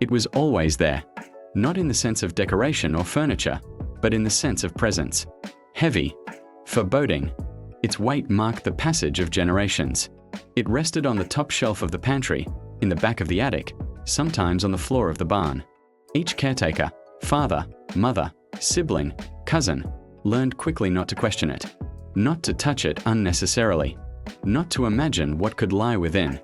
It was always there, not in the sense of decoration or furniture, but in the sense of presence. Heavy, foreboding. Its weight marked the passage of generations. It rested on the top shelf of the pantry, in the back of the attic, sometimes on the floor of the barn. Each caretaker, father, mother, sibling, cousin, learned quickly not to question it, not to touch it unnecessarily, not to imagine what could lie within.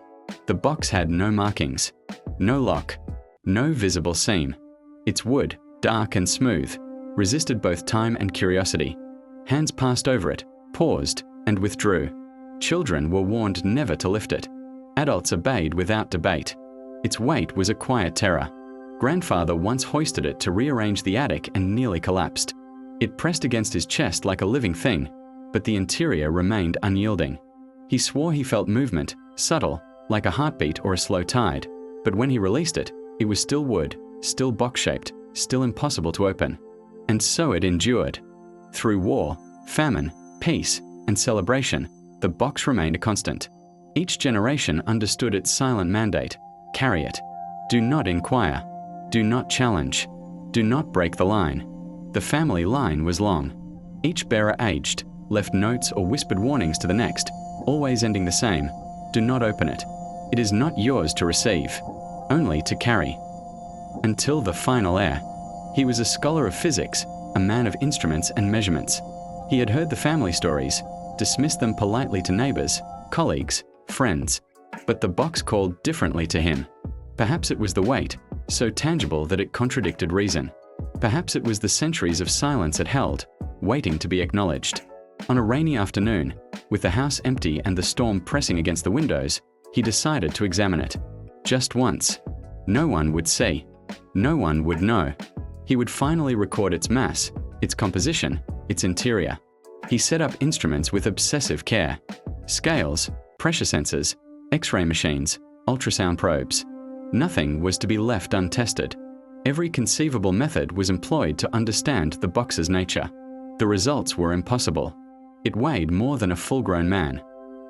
The box had no markings, no lock, no visible seam. Its wood, dark and smooth, resisted both time and curiosity. Hands passed over it, paused, and withdrew. Children were warned never to lift it. Adults obeyed without debate. Its weight was a quiet terror. Grandfather once hoisted it to rearrange the attic and nearly collapsed. It pressed against his chest like a living thing, but the interior remained unyielding. He swore he felt movement, subtle, like a heartbeat or a slow tide, but when he released it, it was still wood, still box-shaped, still impossible to open. And so it endured. Through war, famine, peace, and celebration, the box remained a constant. Each generation understood its silent mandate: carry it. Do not inquire. Do not challenge. Do not break the line. The family line was long. Each bearer aged, left notes or whispered warnings to the next, always ending the same: do not open it. It is not yours to receive, only to carry. Until the final heir. He was a scholar of physics, a man of instruments and measurements. He had heard the family stories, dismissed them politely to neighbors, colleagues, friends. But the box called differently to him. Perhaps it was the weight, so tangible that it contradicted reason. Perhaps it was the centuries of silence it held, waiting to be acknowledged. On a rainy afternoon, with the house empty and the storm pressing against the windows, he decided to examine it. Just once. No one would see. No one would know. He would finally record its mass, its composition, its interior. He set up instruments with obsessive care. Scales, pressure sensors, X-ray machines, ultrasound probes. Nothing was to be left untested. Every conceivable method was employed to understand the box's nature. The results were impossible. It weighed more than a full-grown man.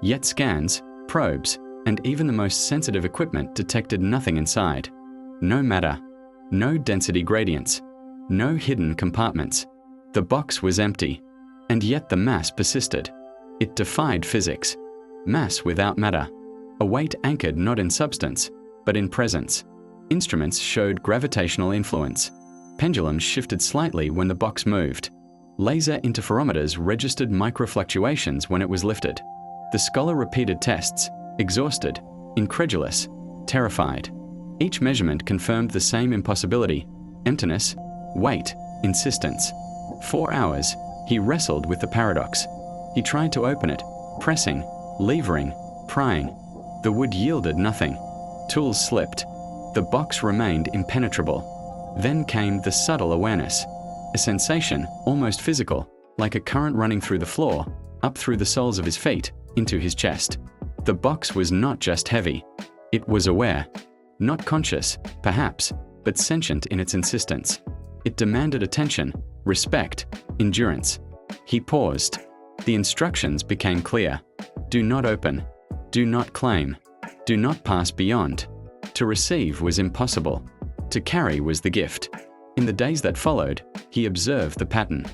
Yet scans, probes, and even the most sensitive equipment detected nothing inside. No matter. No density gradients. No hidden compartments. The box was empty. And yet the mass persisted. It defied physics. Mass without matter. A weight anchored not in substance, but in presence. Instruments showed gravitational influence. Pendulums shifted slightly when the box moved. Laser interferometers registered microfluctuations when it was lifted. The scholar repeated tests, exhausted, incredulous, terrified. Each measurement confirmed the same impossibility: emptiness, weight, insistence. 4 hours, he wrestled with the paradox. He tried to open it, pressing, levering, prying. The wood yielded nothing. Tools slipped. The box remained impenetrable. Then came the subtle awareness. A sensation, almost physical, like a current running through the floor, up through the soles of his feet, into his chest. The box was not just heavy. It was aware. Not conscious, perhaps, but sentient in its insistence. It demanded attention, respect, endurance. He paused. The instructions became clear. Do not open. Do not claim. Do not pass beyond. To receive was impossible. To carry was the gift. In the days that followed, he observed the pattern.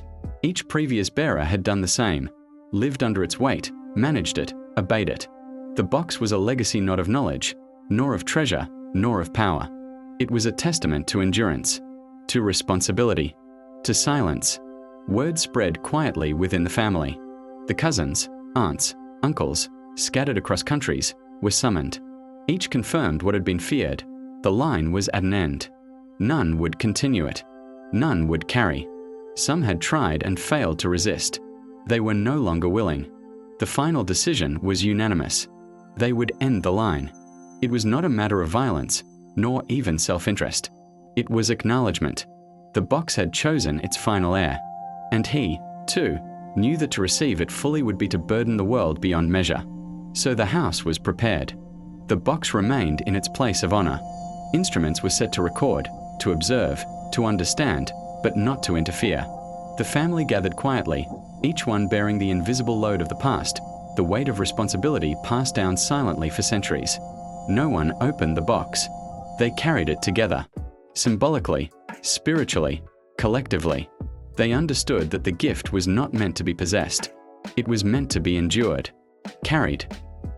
Each previous bearer had done the same, lived under its weight, managed it, obeyed it. The box was a legacy not of knowledge, nor of treasure, nor of power. It was a testament to endurance, to responsibility, to silence. Word spread quietly within the family. The cousins, aunts, uncles, scattered across countries, were summoned. Each confirmed what had been feared. The line was at an end. None would continue it. None would carry. Some had tried and failed to resist. They were no longer willing. The final decision was unanimous. They would end the line. It was not a matter of violence, nor even self-interest. It was acknowledgement. The box had chosen its final heir. And he, too, knew that to receive it fully would be to burden the world beyond measure. So the house was prepared. The box remained in its place of honor. Instruments were set to record, to observe, to understand, but not to interfere. The family gathered quietly, each one bearing the invisible load of the past, the weight of responsibility passed down silently for centuries. No one opened the box. They carried it together. Symbolically, spiritually, collectively, they understood that the gift was not meant to be possessed. It was meant to be endured, carried,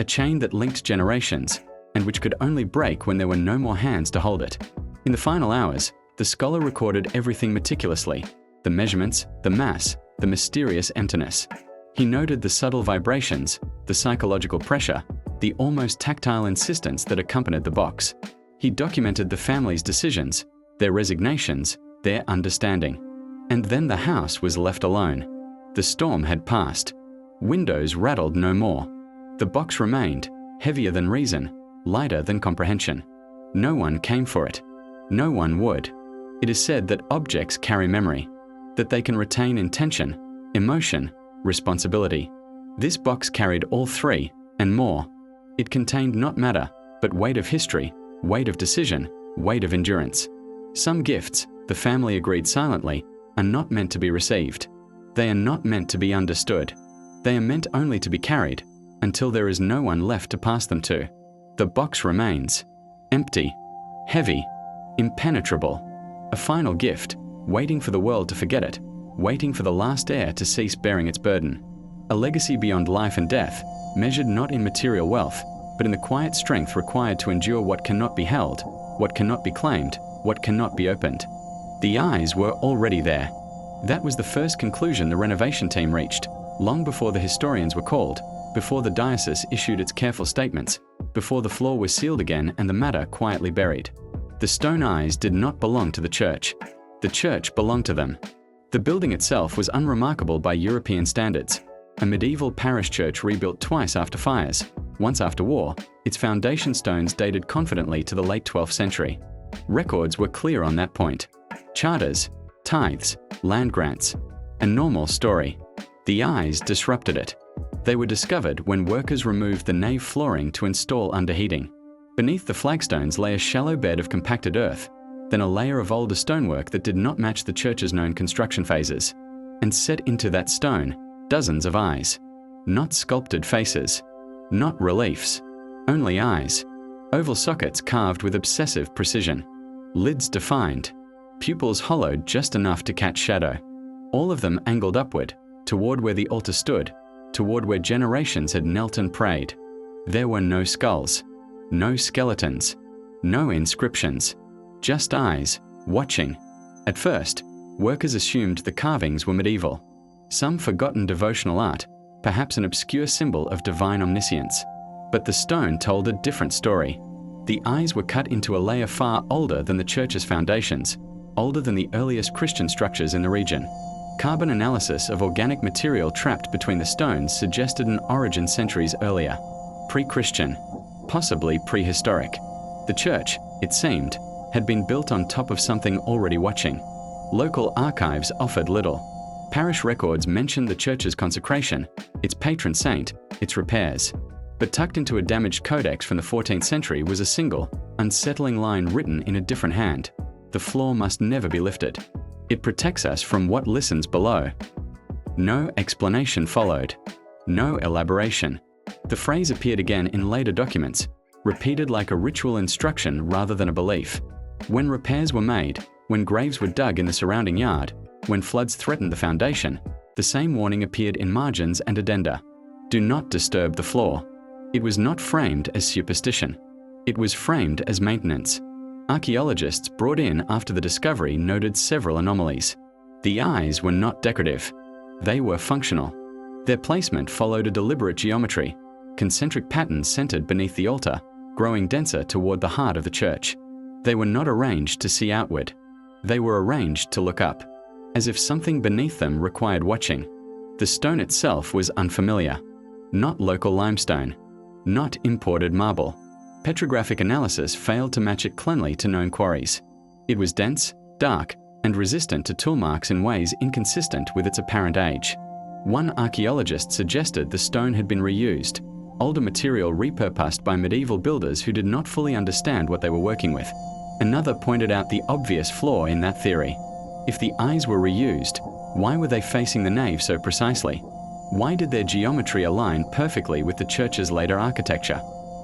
a chain that linked generations, and which could only break when there were no more hands to hold it. In the final hours, the scholar recorded everything meticulously: the measurements, the mass, the mysterious emptiness. He noted the subtle vibrations, the psychological pressure, the almost tactile insistence that accompanied the box. He documented the family's decisions, their resignations, their understanding. And then the house was left alone. The storm had passed. Windows rattled no more. The box remained, heavier than reason, lighter than comprehension. No one came for it. No one would. It is said that objects carry memory, that they can retain intention, emotion, responsibility. This box carried all three, and more. It contained not matter, but weight of history, weight of decision, weight of endurance. Some gifts, the family agreed silently, are not meant to be received. They are not meant to be understood. They are meant only to be carried, until there is no one left to pass them to. The box remains, empty, heavy, impenetrable, a final gift, waiting for the world to forget it, waiting for the last heir to cease bearing its burden. A legacy beyond life and death, measured not in material wealth, but in the quiet strength required to endure what cannot be held, what cannot be claimed, what cannot be opened. The eyes were already there. That was the first conclusion the renovation team reached, long before the historians were called, before the diocese issued its careful statements, before the floor was sealed again and the matter quietly buried. The stone eyes did not belong to the church. The church belonged to them. The building itself was unremarkable by European standards. A medieval parish church rebuilt twice after fires, once after war, its foundation stones dated confidently to the late 12th century. Records were clear on that point. Charters, tithes, land grants. A normal story. The eyes disrupted it. They were discovered when workers removed the nave flooring to install underheating. Beneath the flagstones lay a shallow bed of compacted earth, then a layer of older stonework that did not match the church's known construction phases. And set into that stone, dozens of eyes. Not sculpted faces. Not reliefs. Only eyes. Oval sockets carved with obsessive precision. Lids defined. Pupils hollowed just enough to catch shadow. All of them angled upward, toward where the altar stood, toward where generations had knelt and prayed. There were no skulls. No skeletons. No inscriptions. Just eyes, watching. At first, workers assumed the carvings were medieval. Some forgotten devotional art, perhaps an obscure symbol of divine omniscience. But the stone told a different story. The eyes were cut into a layer far older than the church's foundations, older than the earliest Christian structures in the region. Carbon analysis of organic material trapped between the stones suggested an origin centuries earlier. Pre-Christian, possibly prehistoric. The church, it seemed, had been built on top of something already watching. Local archives offered little. Parish records mentioned the church's consecration, its patron saint, its repairs. But tucked into a damaged codex from the 14th century was a single, unsettling line written in a different hand. The floor must never be lifted. It protects us from what listens below. No explanation followed. No elaboration. The phrase appeared again in later documents, repeated like a ritual instruction rather than a belief. When repairs were made, when graves were dug in the surrounding yard, when floods threatened the foundation, the same warning appeared in margins and addenda. Do not disturb the floor. It was not framed as superstition. It was framed as maintenance. Archaeologists brought in after the discovery noted several anomalies. The eyes were not decorative. They were functional. Their placement followed a deliberate geometry, concentric patterns centered beneath the altar, growing denser toward the heart of the church. They were not arranged to see outward. They were arranged to look up, as if something beneath them required watching. The stone itself was unfamiliar. Not local limestone. Not imported marble. Petrographic analysis failed to match it cleanly to known quarries. It was dense, dark, and resistant to tool marks in ways inconsistent with its apparent age. One archaeologist suggested the stone had been reused, older material repurposed by medieval builders who did not fully understand what they were working with. Another pointed out the obvious flaw in that theory. If the eyes were reused, why were they facing the nave so precisely? Why did their geometry align perfectly with the church's later architecture?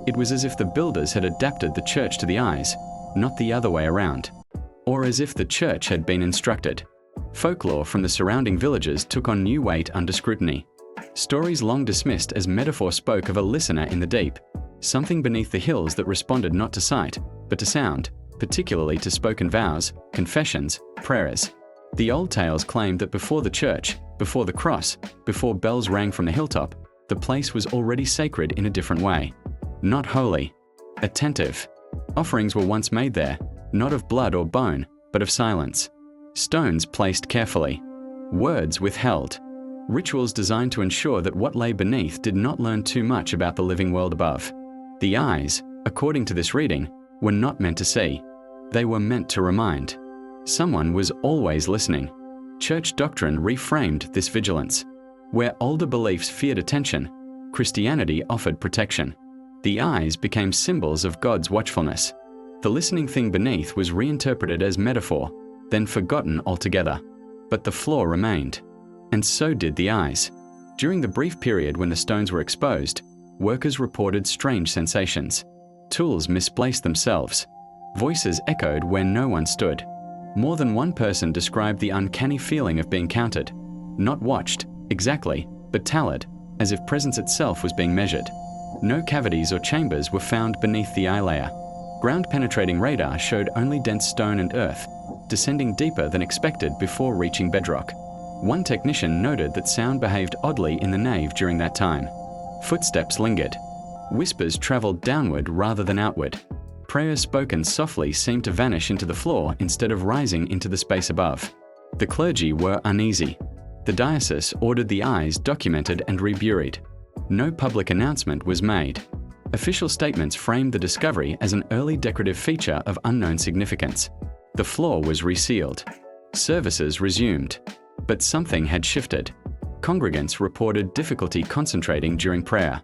It was as if the builders had adapted the church to the eyes, not the other way around. or as if the church had been instructed. Folklore from the surrounding villages took on new weight under scrutiny. Stories long dismissed as metaphor spoke of a listener in the deep, something beneath the hills that responded not to sight, but to sound, particularly to spoken vows, confessions, prayers. The old tales claimed that before the church, before the cross, before bells rang from the hilltop, the place was already sacred in a different way. Not holy, attentive. Offerings were once made there, not of blood or bone, but of silence. Stones placed carefully. Words withheld. Rituals designed to ensure that what lay beneath did not learn too much about the living world above. The eyes, according to this reading, were not meant to see. They were meant to remind. Someone was always listening. Church doctrine reframed this vigilance. Where older beliefs feared attention, Christianity offered protection. The eyes became symbols of God's watchfulness. The listening thing beneath was reinterpreted as metaphor, then forgotten altogether. But the floor remained. And so did the eyes. During the brief period when the stones were exposed, workers reported strange sensations. Tools misplaced themselves. Voices echoed where no one stood. More than one person described the uncanny feeling of being counted. Not watched, exactly, but tallied, as if presence itself was being measured. No cavities or chambers were found beneath the eye layer. Ground-penetrating radar showed only dense stone and earth, descending deeper than expected before reaching bedrock. One technician noted that sound behaved oddly in the nave during that time. Footsteps lingered. Whispers traveled downward rather than outward. Prayers spoken softly seemed to vanish into the floor instead of rising into the space above. The clergy were uneasy. The diocese ordered the eyes documented and reburied. No public announcement was made. Official statements framed the discovery as an early decorative feature of unknown significance. The floor was resealed. Services resumed. But something had shifted. Congregants reported difficulty concentrating during prayer.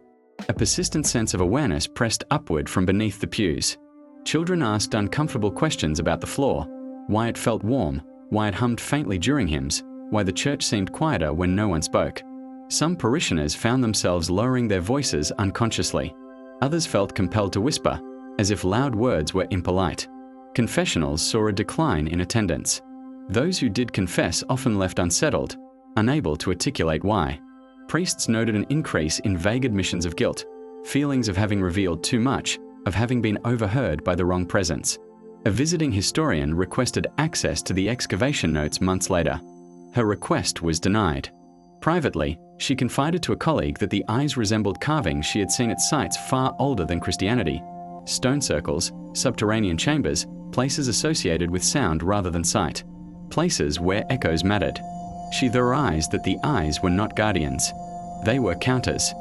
A persistent sense of awareness pressed upward from beneath the pews. Children asked uncomfortable questions about the floor, why it felt warm, why it hummed faintly during hymns, why the church seemed quieter when no one spoke. Some parishioners found themselves lowering their voices unconsciously. Others felt compelled to whisper, as if loud words were impolite. Confessionals saw a decline in attendance. Those who did confess often left unsettled, unable to articulate why. Priests noted an increase in vague admissions of guilt, feelings of having revealed too much, of having been overheard by the wrong presence. A visiting historian requested access to the excavation notes months later. Her request was denied. Privately, she confided to a colleague that the eyes resembled carvings she had seen at sites far older than Christianity. Stone circles, subterranean chambers, places associated with sound rather than sight. Places where echoes mattered. She theorized that the eyes were not guardians. They were counters,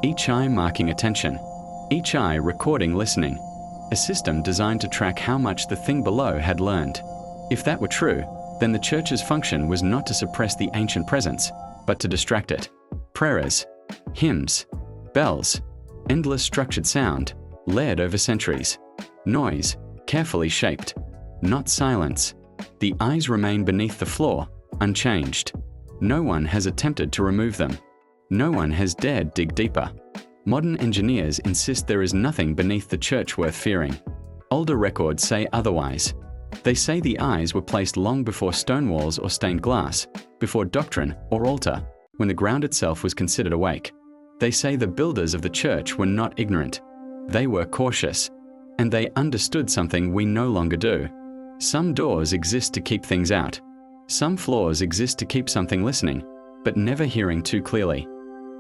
each eye marking attention, each eye recording listening, a system designed to track how much the thing below had learned. If that were true, then the church's function was not to suppress the ancient presence, but to distract it. Prayers, hymns, bells, endless structured sound, layered over centuries. Noise, carefully shaped, not silence. The eyes remain beneath the floor, unchanged. No one has attempted to remove them. No one has dared dig deeper. Modern engineers insist there is nothing beneath the church worth fearing. Older records say otherwise. They say the eyes were placed long before stone walls or stained glass, before doctrine or altar, when the ground itself was considered awake. They say the builders of the church were not ignorant. They were cautious, and they understood something we no longer do. Some doors exist to keep things out. Some floors exist to keep something listening, but never hearing too clearly.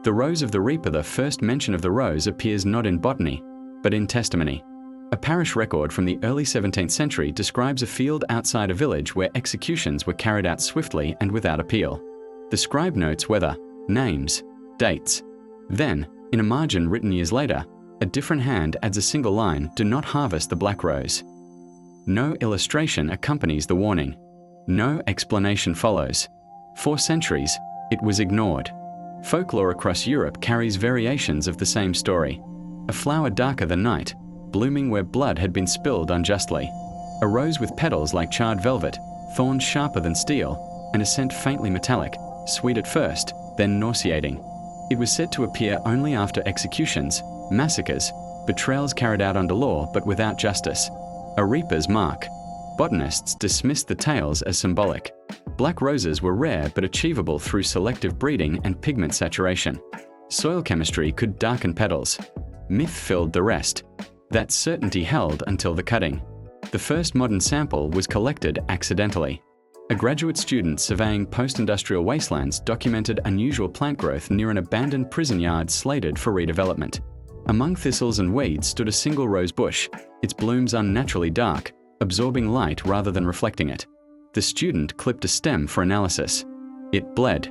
The Rose of the Reaper, the first mention of the rose, appears not in botany, but in testimony. A parish record from the early 17th century describes a field outside a village where executions were carried out swiftly and without appeal. The scribe notes whether, names, dates. Then, in a margin written years later, a different hand adds a single line, "Do not harvest the black rose." No illustration accompanies the warning. No explanation follows. For centuries, it was ignored. Folklore across Europe carries variations of the same story. A flower darker than night, blooming where blood had been spilled unjustly. A rose with petals like charred velvet, thorns sharper than steel, and a scent faintly metallic, sweet at first, then nauseating. It was said to appear only after executions, massacres, betrayals carried out under law but without justice. A reaper's mark. Botanists dismissed the tails as symbolic. Black roses were rare but achievable through selective breeding and pigment saturation. Soil chemistry could darken petals. Myth filled the rest. That certainty held until the cutting. The first modern sample was collected accidentally. A graduate student surveying post-industrial wastelands documented unusual plant growth near an abandoned prison yard slated for redevelopment. Among thistles and weeds stood a single rose bush, its blooms unnaturally dark, absorbing light rather than reflecting it. The student clipped a stem for analysis. It bled.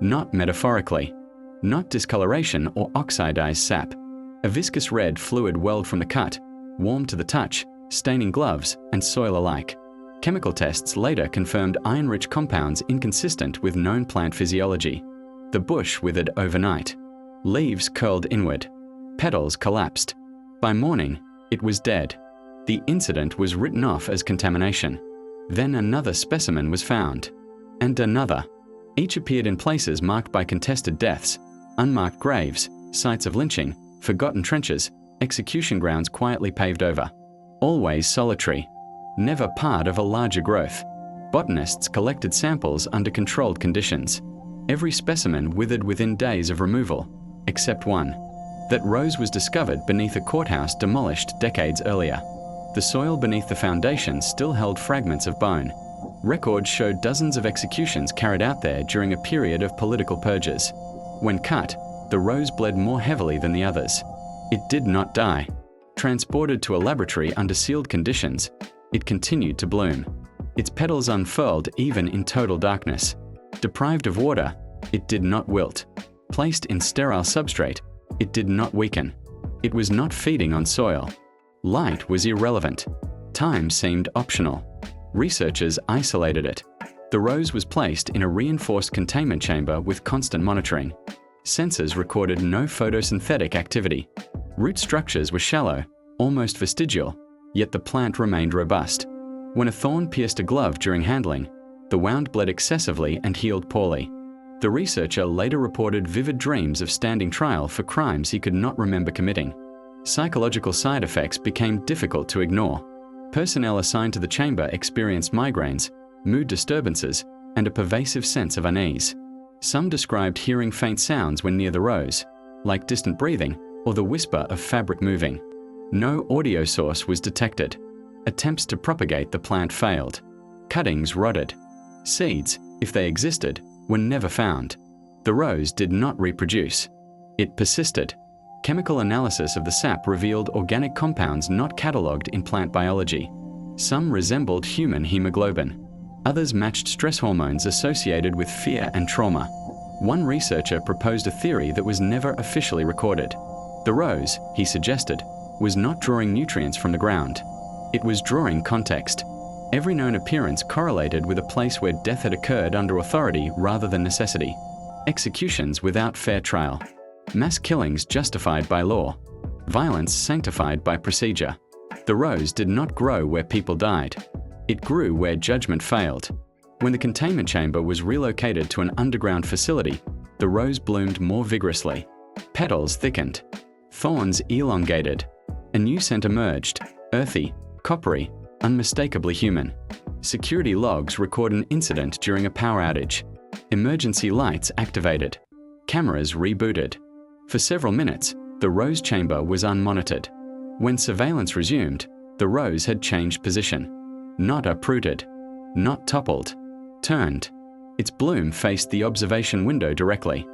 Not metaphorically. Not discoloration or oxidized sap. A viscous red fluid welled from the cut, warm to the touch, staining gloves and soil alike. Chemical tests later confirmed iron-rich compounds inconsistent with known plant physiology. The bush withered overnight. Leaves curled inward. Petals collapsed. By morning, it was dead. The incident was written off as contamination. Then another specimen was found. And another. Each appeared in places marked by contested deaths, unmarked graves, sites of lynching, forgotten trenches, execution grounds quietly paved over. Always solitary. Never part of a larger growth. Botanists collected samples under controlled conditions. Every specimen withered within days of removal, except one. That rose was discovered beneath a courthouse demolished decades earlier. The soil beneath the foundation still held fragments of bone. Records showed dozens of executions carried out there during a period of political purges. When cut, the rose bled more heavily than the others. It did not die. Transported to a laboratory under sealed conditions, it continued to bloom. Its petals unfurled even in total darkness. Deprived of water, it did not wilt. Placed in sterile substrate, it did not weaken. It was not feeding on soil. Light was irrelevant. Time seemed optional. Researchers isolated it. The rose was placed in a reinforced containment chamber with constant monitoring. Sensors recorded no photosynthetic activity. Root structures were shallow, almost vestigial, yet the plant remained robust. When a thorn pierced a glove during handling, the wound bled excessively and healed poorly. The researcher later reported vivid dreams of standing trial for crimes he could not remember committing. Psychological side effects became difficult to ignore. Personnel assigned to the chamber experienced migraines, mood disturbances, and a pervasive sense of unease. Some described hearing faint sounds when near the rose, like distant breathing or the whisper of fabric moving. No audio source was detected. Attempts to propagate the plant failed. Cuttings rotted. Seeds, if they existed, were never found. The rose did not reproduce. It persisted. Chemical analysis of the sap revealed organic compounds not catalogued in plant biology. Some resembled human hemoglobin. Others matched stress hormones associated with fear and trauma. One researcher proposed a theory that was never officially recorded. The rose, he suggested, was not drawing nutrients from the ground. It was drawing context. Every known appearance correlated with a place where death had occurred under authority rather than necessity. Executions without fair trial. Mass killings justified by law. Violence sanctified by procedure. The rose did not grow where people died. It grew where judgment failed. When the containment chamber was relocated to an underground facility, the rose bloomed more vigorously. Petals thickened. Thorns elongated. A new scent emerged, earthy, coppery, unmistakably human. Security logs record an incident during a power outage. Emergency lights activated. Cameras rebooted. For several minutes, the rose chamber was unmonitored. When surveillance resumed, the rose had changed position. Not uprooted. Not toppled. Turned. Its bloom faced the observation window directly.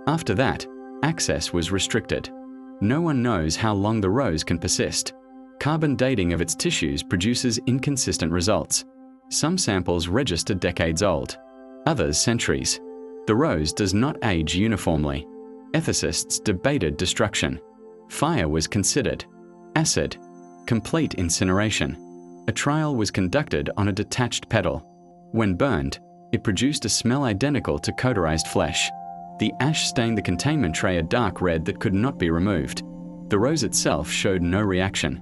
After that, access was restricted. No one knows how long the rose can persist. Carbon dating of its tissues produces inconsistent results. Some samples register decades old, others centuries. The rose does not age uniformly. Ethicists debated destruction. Fire was considered. Acid. Complete incineration. A trial was conducted on a detached petal. When burned, it produced a smell identical to cauterized flesh. The ash stained the containment tray a dark red that could not be removed. The rose itself showed no reaction.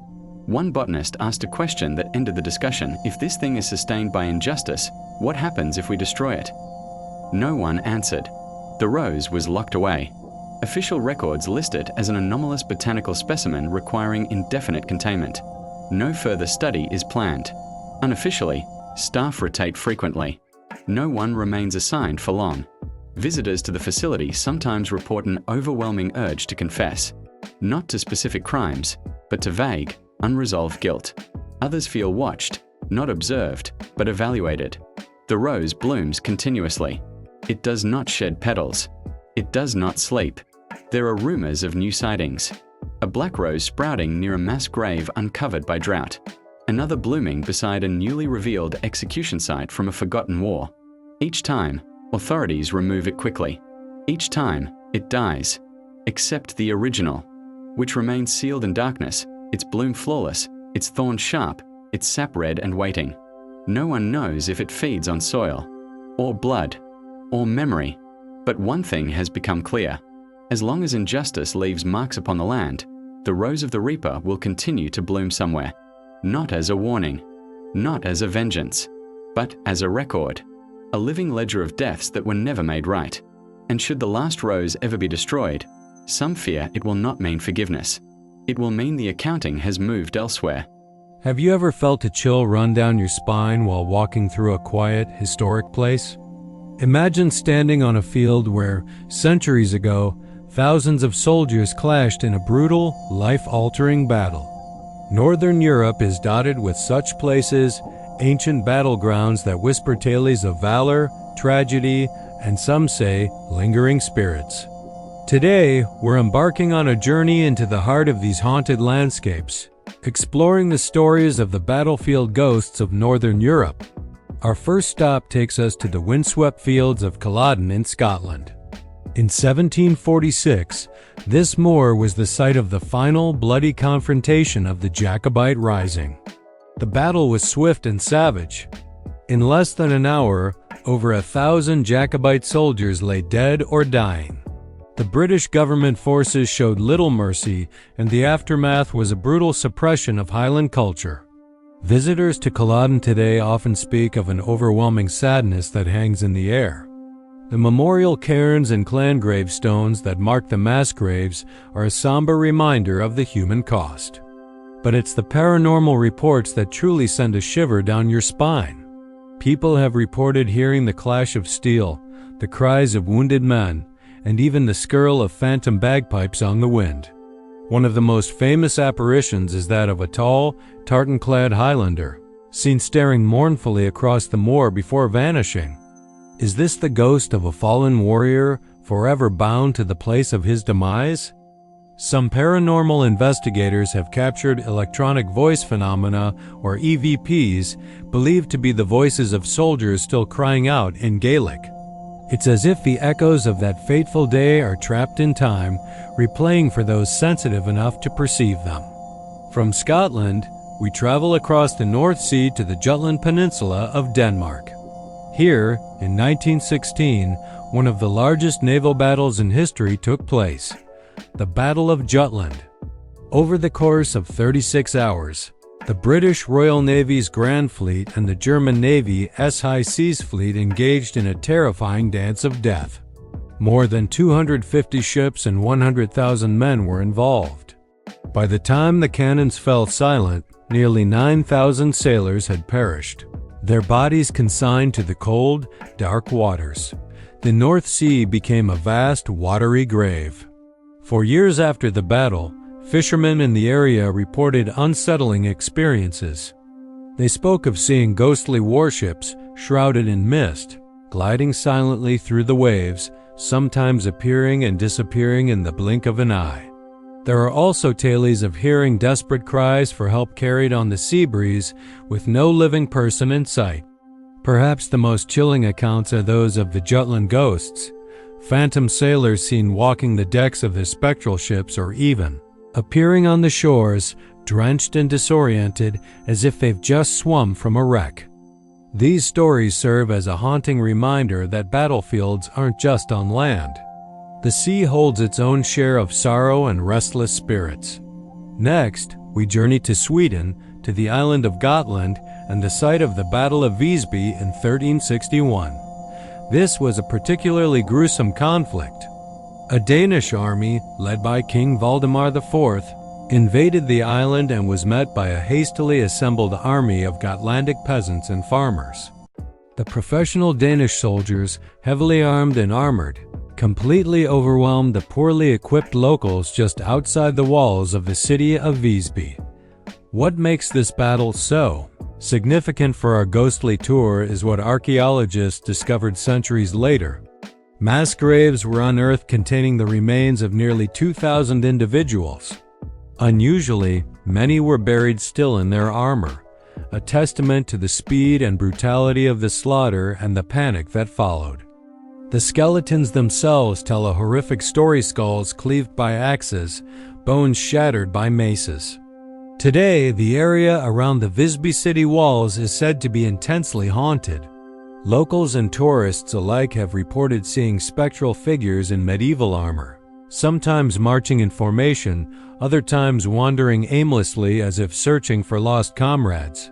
One botanist asked a question that ended the discussion: if this thing is sustained by injustice, what happens if we destroy it? No one answered. The rose was locked away. Official records list it as an anomalous botanical specimen requiring indefinite containment. No further study is planned. Unofficially, staff rotate frequently. No one remains assigned for long. Visitors to the facility sometimes report an overwhelming urge to confess, not to specific crimes, but to vague, unresolved guilt. Others feel watched, not observed, but evaluated. The rose blooms continuously. It does not shed petals. It does not sleep. There are rumors of new sightings. A black rose sprouting near a mass grave uncovered by drought. Another blooming beside a newly revealed execution site from a forgotten war. Each time, authorities remove it quickly. Each time, it dies. Except the original, which remains sealed in darkness, its bloom flawless, its thorns sharp, its sap red and waiting. No one knows if it feeds on soil, or blood, or memory. But one thing has become clear. As long as injustice leaves marks upon the land, the rose of the reaper will continue to bloom somewhere. Not as a warning, not as a vengeance, but as a record. A living ledger of deaths that were never made right. And should the last rose ever be destroyed, some fear it will not mean forgiveness. It will mean the accounting has moved elsewhere. Have you ever felt a chill run down your spine while walking through a quiet, historic place? Imagine standing on a field where, centuries ago, thousands of soldiers clashed in a brutal, life-altering battle. Northern Europe is dotted with such places, ancient battlegrounds that whisper tales of valor, tragedy, and some say, lingering spirits. Today, we're embarking on a journey into the heart of these haunted landscapes, exploring the stories of the battlefield ghosts of Northern Europe. Our first stop takes us to the windswept fields of Culloden in Scotland. In 1746, this moor was the site of the final bloody confrontation of the Jacobite Rising. The battle was swift and savage. In less than an hour, over 1,000 Jacobite soldiers lay dead or dying. The British government forces showed little mercy, and the aftermath was a brutal suppression of Highland culture. Visitors to Culloden today often speak of an overwhelming sadness that hangs in the air. The memorial cairns and clan gravestones that mark the mass graves are a somber reminder of the human cost. But it's the paranormal reports that truly send a shiver down your spine. People have reported hearing the clash of steel, the cries of wounded men, and even the skirl of phantom bagpipes on the wind. One of the most famous apparitions is that of a tall, tartan-clad Highlander, seen staring mournfully across the moor before vanishing. Is this the ghost of a fallen warrior, forever bound to the place of his demise? Some paranormal investigators have captured electronic voice phenomena, or EVPs, believed to be the voices of soldiers still crying out in Gaelic. It's as if the echoes of that fateful day are trapped in time, replaying for those sensitive enough to perceive them. From Scotland, we travel across the North Sea to the Jutland Peninsula of Denmark. Here, in 1916, one of the largest naval battles in history took place, the Battle of Jutland. Over the course of 36 hours, the British Royal Navy's Grand Fleet and the German Navy High Seas Fleet engaged in a terrifying dance of death. More than 250 ships and 100,000 men were involved. By the time the cannons fell silent, nearly 9,000 sailors had perished, their bodies consigned to the cold, dark waters. The North Sea became a vast, watery grave. For years after the battle, fishermen in the area reported unsettling experiences. They spoke of seeing ghostly warships shrouded in mist, gliding silently through the waves, sometimes appearing and disappearing in the blink of an eye. There are also tales of hearing desperate cries for help carried on the sea breeze with no living person in sight. Perhaps the most chilling accounts are those of the Jutland ghosts, phantom sailors seen walking the decks of their spectral ships or even appearing on the shores, drenched and disoriented as if they've just swum from a wreck. These stories serve as a haunting reminder that battlefields aren't just on land. The sea holds its own share of sorrow and restless spirits. Next, we journey to Sweden, to the island of Gotland and the site of the Battle of Visby in 1361. This was a particularly gruesome conflict. A Danish army, led by King Valdemar IV, invaded the island and was met by a hastily assembled army of Gotlandic peasants and farmers. The professional Danish soldiers, heavily armed and armored, completely overwhelmed the poorly equipped locals just outside the walls of the city of Visby. What makes this battle so significant for our ghostly tour is what archaeologists discovered centuries later. Mass graves were unearthed containing the remains of nearly 2,000 individuals. Unusually, many were buried still in their armor, a testament to the speed and brutality of the slaughter and the panic that followed. The skeletons themselves tell a horrific story: skulls cleaved by axes, bones shattered by maces. Today, the area around the Visby city walls is said to be intensely haunted. Locals and tourists alike have reported seeing spectral figures in medieval armor, sometimes marching in formation, other times wandering aimlessly as if searching for lost comrades.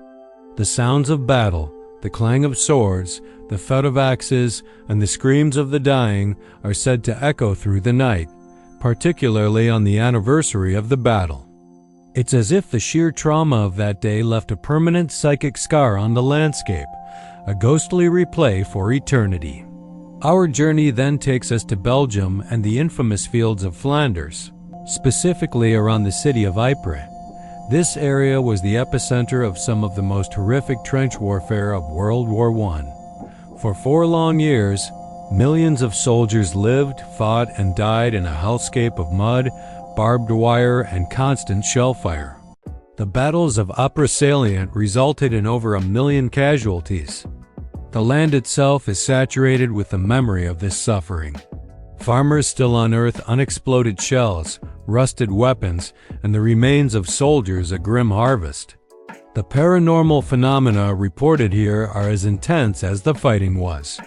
The sounds of battle, the clang of swords, the thud of axes, and the screams of the dying are said to echo through the night, particularly on the anniversary of the battle. It's as if the sheer trauma of that day left a permanent psychic scar on the landscape, a ghostly replay for eternity. Our journey then takes us to Belgium and the infamous fields of Flanders, specifically around the city of Ypres. This area was the epicenter of some of the most horrific trench warfare of World War I. For 4 long years, millions of soldiers lived, fought, and died in a hellscape of mud, barbed wire, and constant shell fire. The battles of Ypres salient resulted in over 1 million casualties. The land itself is saturated with the memory of this suffering. Farmers still unearth unexploded shells, rusted weapons, and the remains of soldiers a grim harvest. The paranormal phenomena reported here are as intense as the fighting was.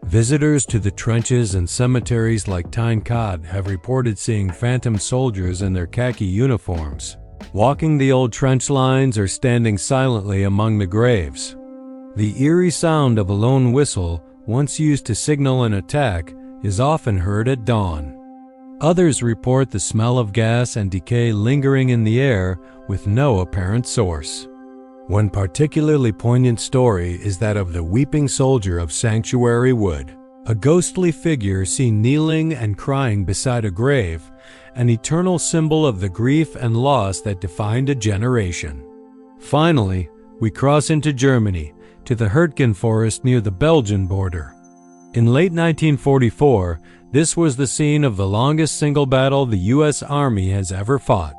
Visitors to the trenches and cemeteries like Tyne Cod have reported seeing phantom soldiers in their khaki uniforms, walking the old trench lines or standing silently among the graves. The eerie sound of a lone whistle, once used to signal an attack, is often heard at dawn. Others report the smell of gas and decay lingering in the air with no apparent source. One particularly poignant story is that of the weeping soldier of Sanctuary Wood, a ghostly figure seen kneeling and crying beside a grave, an eternal symbol of the grief and loss that defined a generation. Finally, we cross into Germany, to the Hurtgen Forest near the Belgian border. In late 1944, this was the scene of the longest single battle the U.S. Army has ever fought.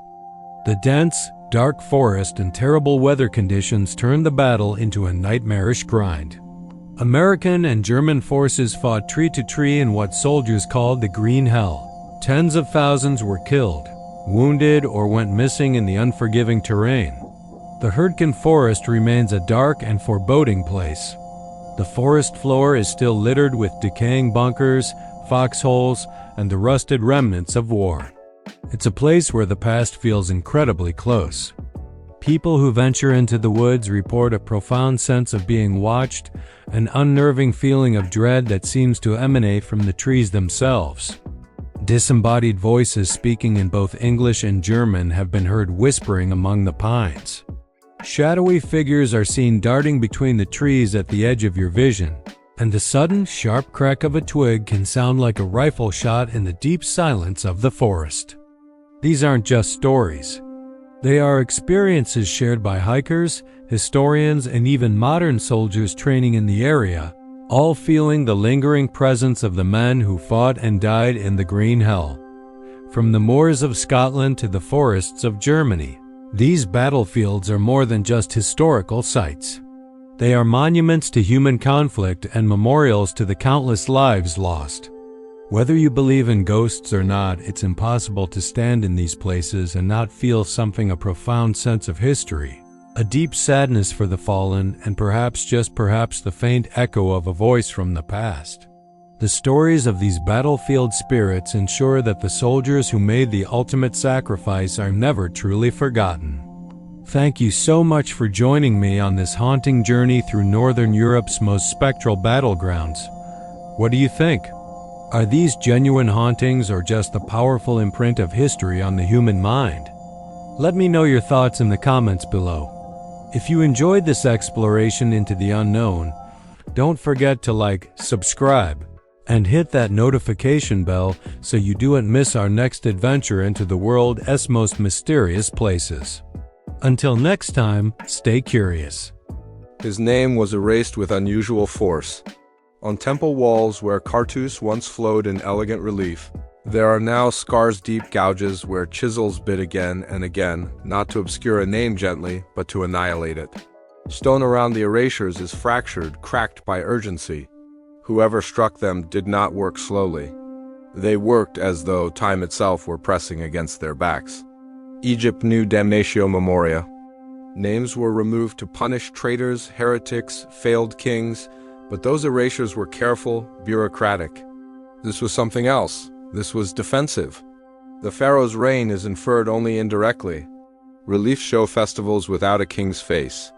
The dense, dark forest and terrible weather conditions turned the battle into a nightmarish grind. American and German forces fought tree to tree in what soldiers called the Green Hell. Tens of thousands were killed, wounded, or went missing in the unforgiving terrain. The Hurtgen Forest remains a dark and foreboding place. The forest floor is still littered with decaying bunkers, foxholes, and the rusted remnants of war. It's a place where the past feels incredibly close. People who venture into the woods report a profound sense of being watched, an unnerving feeling of dread that seems to emanate from the trees themselves. Disembodied voices speaking in both English and German have been heard whispering among the pines. Shadowy figures are seen darting between the trees at the edge of your vision, and the sudden, sharp crack of a twig can sound like a rifle shot in the deep silence of the forest. These aren't just stories. They are experiences shared by hikers, historians, and even modern soldiers training in the area, all feeling the lingering presence of the men who fought and died in the Green Hell. From the moors of Scotland to the forests of Germany, these battlefields are more than just historical sites. They are monuments to human conflict and memorials to the countless lives lost. Whether you believe in ghosts or not, it's impossible to stand in these places and not feel a profound sense of history, a deep sadness for the fallen, and perhaps the faint echo of a voice from the past. The stories of these battlefield spirits ensure that the soldiers who made the ultimate sacrifice are never truly forgotten. Thank you so much for joining me on this haunting journey through Northern Europe's most spectral battlegrounds. What do you think? Are these genuine hauntings or just the powerful imprint of history on the human mind? Let me know your thoughts in the comments below. If you enjoyed this exploration into the unknown, don't forget to like, subscribe, and hit that notification bell so you don't miss our next adventure into the world's most mysterious places. Until next time, stay curious. His name was erased with unusual force. On temple walls where Cartouche once flowed in elegant relief, there are now scars-deep gouges where chisels bit again and again, not to obscure a name gently, but to annihilate it. Stone around the erasures is fractured, cracked by urgency. Whoever struck them did not work slowly. They worked as though time itself were pressing against their backs. Egypt knew damnatio memoria. Names were removed to punish traitors, heretics, failed kings, but those erasures were careful, bureaucratic. This was something else. This was defensive. The pharaoh's reign is inferred only indirectly. Reliefs show festivals without a king's face.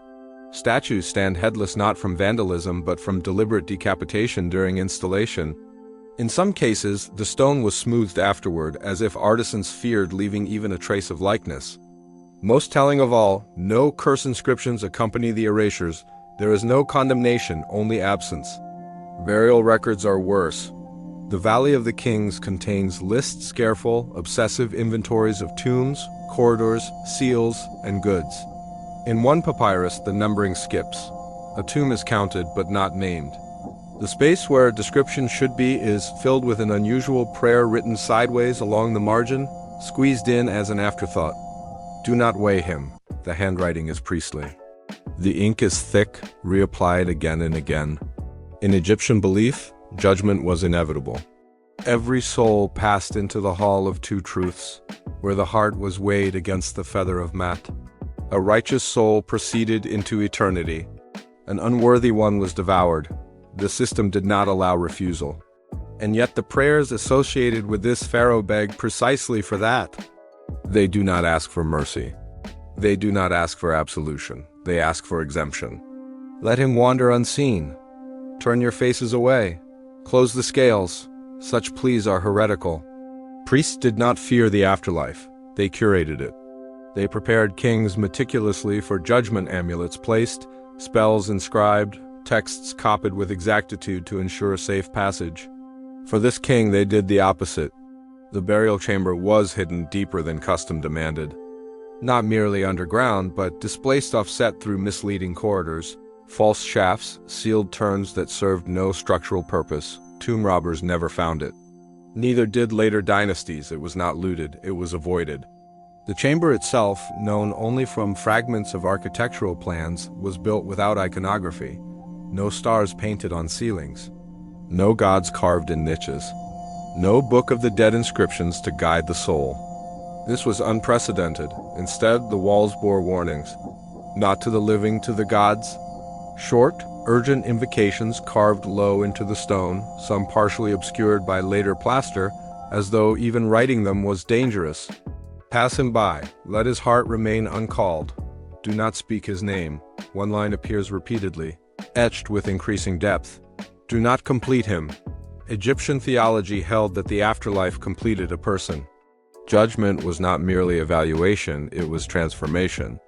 Statues stand headless not from vandalism but from deliberate decapitation during installation. In some cases, the stone was smoothed afterward, as if artisans feared leaving even a trace of likeness. Most telling of all, no curse inscriptions accompany the erasures. There is no condemnation, only absence. Burial records are worse. The Valley of the Kings contains lists, careful, obsessive inventories of tombs, corridors, seals, and goods. In one papyrus, the numbering skips. A tomb is counted but not named. The space where a description should be is filled with an unusual prayer written sideways along the margin, squeezed in as an afterthought. Do not weigh him. The handwriting is priestly. The ink is thick, reapplied again and again. In Egyptian belief, judgment was inevitable. Every soul passed into the hall of two truths, where the heart was weighed against the feather of Mat. A righteous soul proceeded into eternity. An unworthy one was devoured. The system did not allow refusal. And yet the prayers associated with this pharaoh beg precisely for that. They do not ask for mercy. They do not ask for absolution. They ask for exemption. Let him wander unseen. Turn your faces away. Close the scales. Such pleas are heretical. Priests did not fear the afterlife. They curated it. They prepared kings meticulously for judgment, amulets placed, spells inscribed, texts copied with exactitude to ensure a safe passage. For this king they did the opposite. The burial chamber was hidden deeper than custom demanded. Not merely underground, but displaced offset through misleading corridors. False shafts, sealed turns that served no structural purpose. Tomb robbers never found it. Neither did later dynasties. It was not looted, it was avoided. The chamber itself, known only from fragments of architectural plans, was built without iconography. No stars painted on ceilings. No gods carved in niches. No book of the dead inscriptions to guide the soul. This was unprecedented. Instead, the walls bore warnings. Not to the living, to the gods. Short, urgent invocations carved low into the stone, some partially obscured by later plaster, as though even writing them was dangerous. Pass him by, let his heart remain uncalled. Do not speak his name. One line appears repeatedly, etched with increasing depth. Do not complete him. Egyptian theology held that the afterlife completed a person. Judgment was not merely evaluation, it was transformation.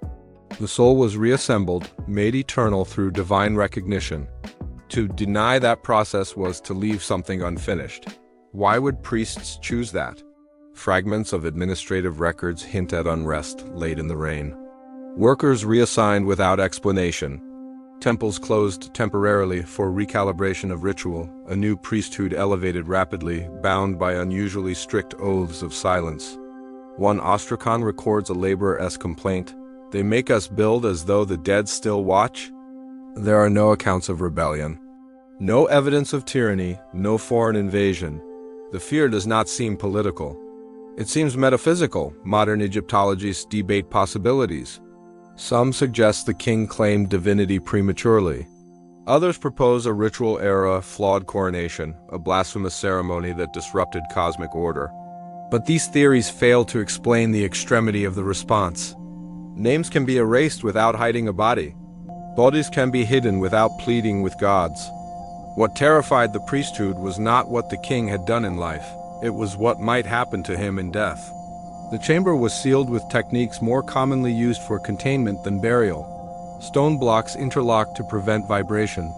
The soul was reassembled, made eternal through divine recognition. To deny that process was to leave something unfinished. Why would priests choose that? Fragments of administrative records hint at unrest late in the reign. Workers reassigned without explanation. Temples closed temporarily for recalibration of ritual. A new priesthood elevated rapidly, bound by unusually strict oaths of silence. One ostracon records a laborer's complaint. They make us build as though the dead still watch. There are no accounts of rebellion. No evidence of tyranny, no foreign invasion. The fear does not seem political. It seems metaphysical. Modern Egyptologists debate possibilities. Some suggest the king claimed divinity prematurely. Others propose a ritual-era, flawed coronation, a blasphemous ceremony that disrupted cosmic order. But these theories fail to explain the extremity of the response. Names can be erased without hiding a body. Bodies can be hidden without pleading with gods. What terrified the priesthood was not what the king had done in life. It was what might happen to him in death. The chamber was sealed with techniques more commonly used for containment than burial. Stone blocks interlocked to prevent vibration.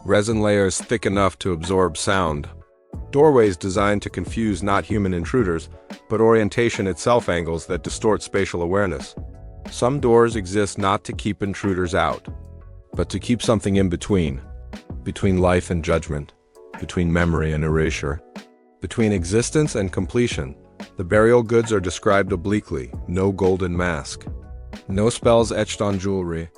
Resin layers thick enough to absorb sound. Doorways designed to confuse not human intruders, but orientation itself angles that distort spatial awareness. Some doors exist not to keep intruders out, but to keep something in between life and judgment, between memory and erasure, between existence and completion. The burial goods are described obliquely: no golden mask, no spells etched on jewelry.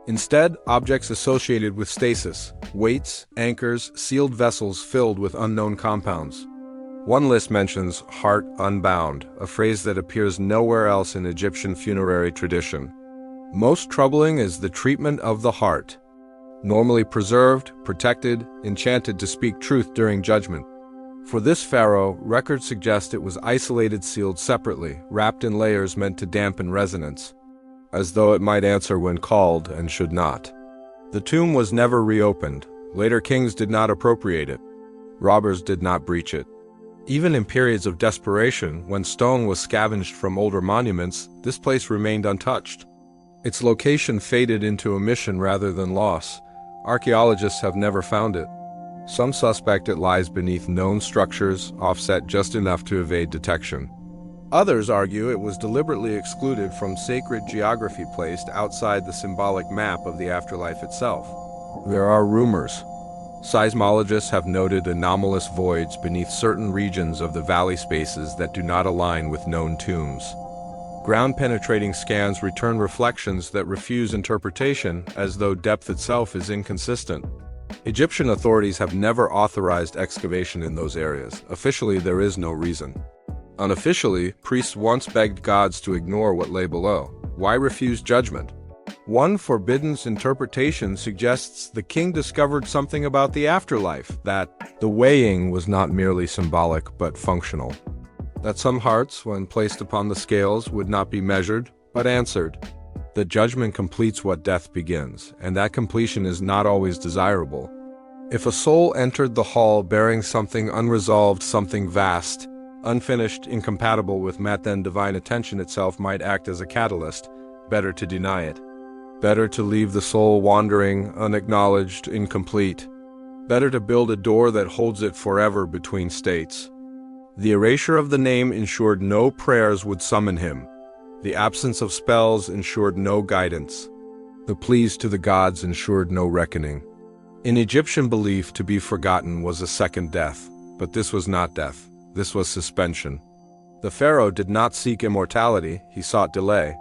Instead, objects associated with stasis, weights, anchors, sealed vessels filled with unknown compounds. One list mentions heart unbound, a phrase that appears nowhere else in Egyptian funerary tradition. Most troubling is the treatment of the heart. Normally preserved, protected, enchanted to speak truth during judgment. For this pharaoh, records suggest it was isolated, sealed separately, wrapped in layers meant to dampen resonance, as though it might answer when called and should not. The tomb was never reopened. Later kings did not appropriate it. Robbers did not breach it. Even in periods of desperation, when stone was scavenged from older monuments, this place remained untouched. Its location faded into omission rather than loss. Archaeologists have never found it. Some suspect it lies beneath known structures, offset just enough to evade detection. Others argue it was deliberately excluded from sacred geography placed outside the symbolic map of the afterlife itself. There are rumors. Seismologists have noted anomalous voids beneath certain regions of the valley spaces that do not align with known tombs. Ground-penetrating scans return reflections that refuse interpretation, as though depth itself is inconsistent. Egyptian authorities have never authorized excavation in those areas. Officially, there is no reason. Unofficially, priests once begged gods to ignore what lay below. Why refuse judgment? One forbidden interpretation suggests the king discovered something about the afterlife, that the weighing was not merely symbolic but functional. That some hearts, when placed upon the scales, would not be measured, but answered. That judgment completes what death begins, and that completion is not always desirable. If a soul entered the hall bearing something unresolved, something vast, unfinished, incompatible with Mat, then divine attention itself might act as a catalyst. Better to deny it. Better to leave the soul wandering, unacknowledged, incomplete. Better to build a door that holds it forever between states. The erasure of the name ensured no prayers would summon him. The absence of spells ensured no guidance. The pleas to the gods ensured no reckoning. In Egyptian belief, to be forgotten was a second death, but this was not death. This was suspension. The pharaoh did not seek immortality, he sought delay.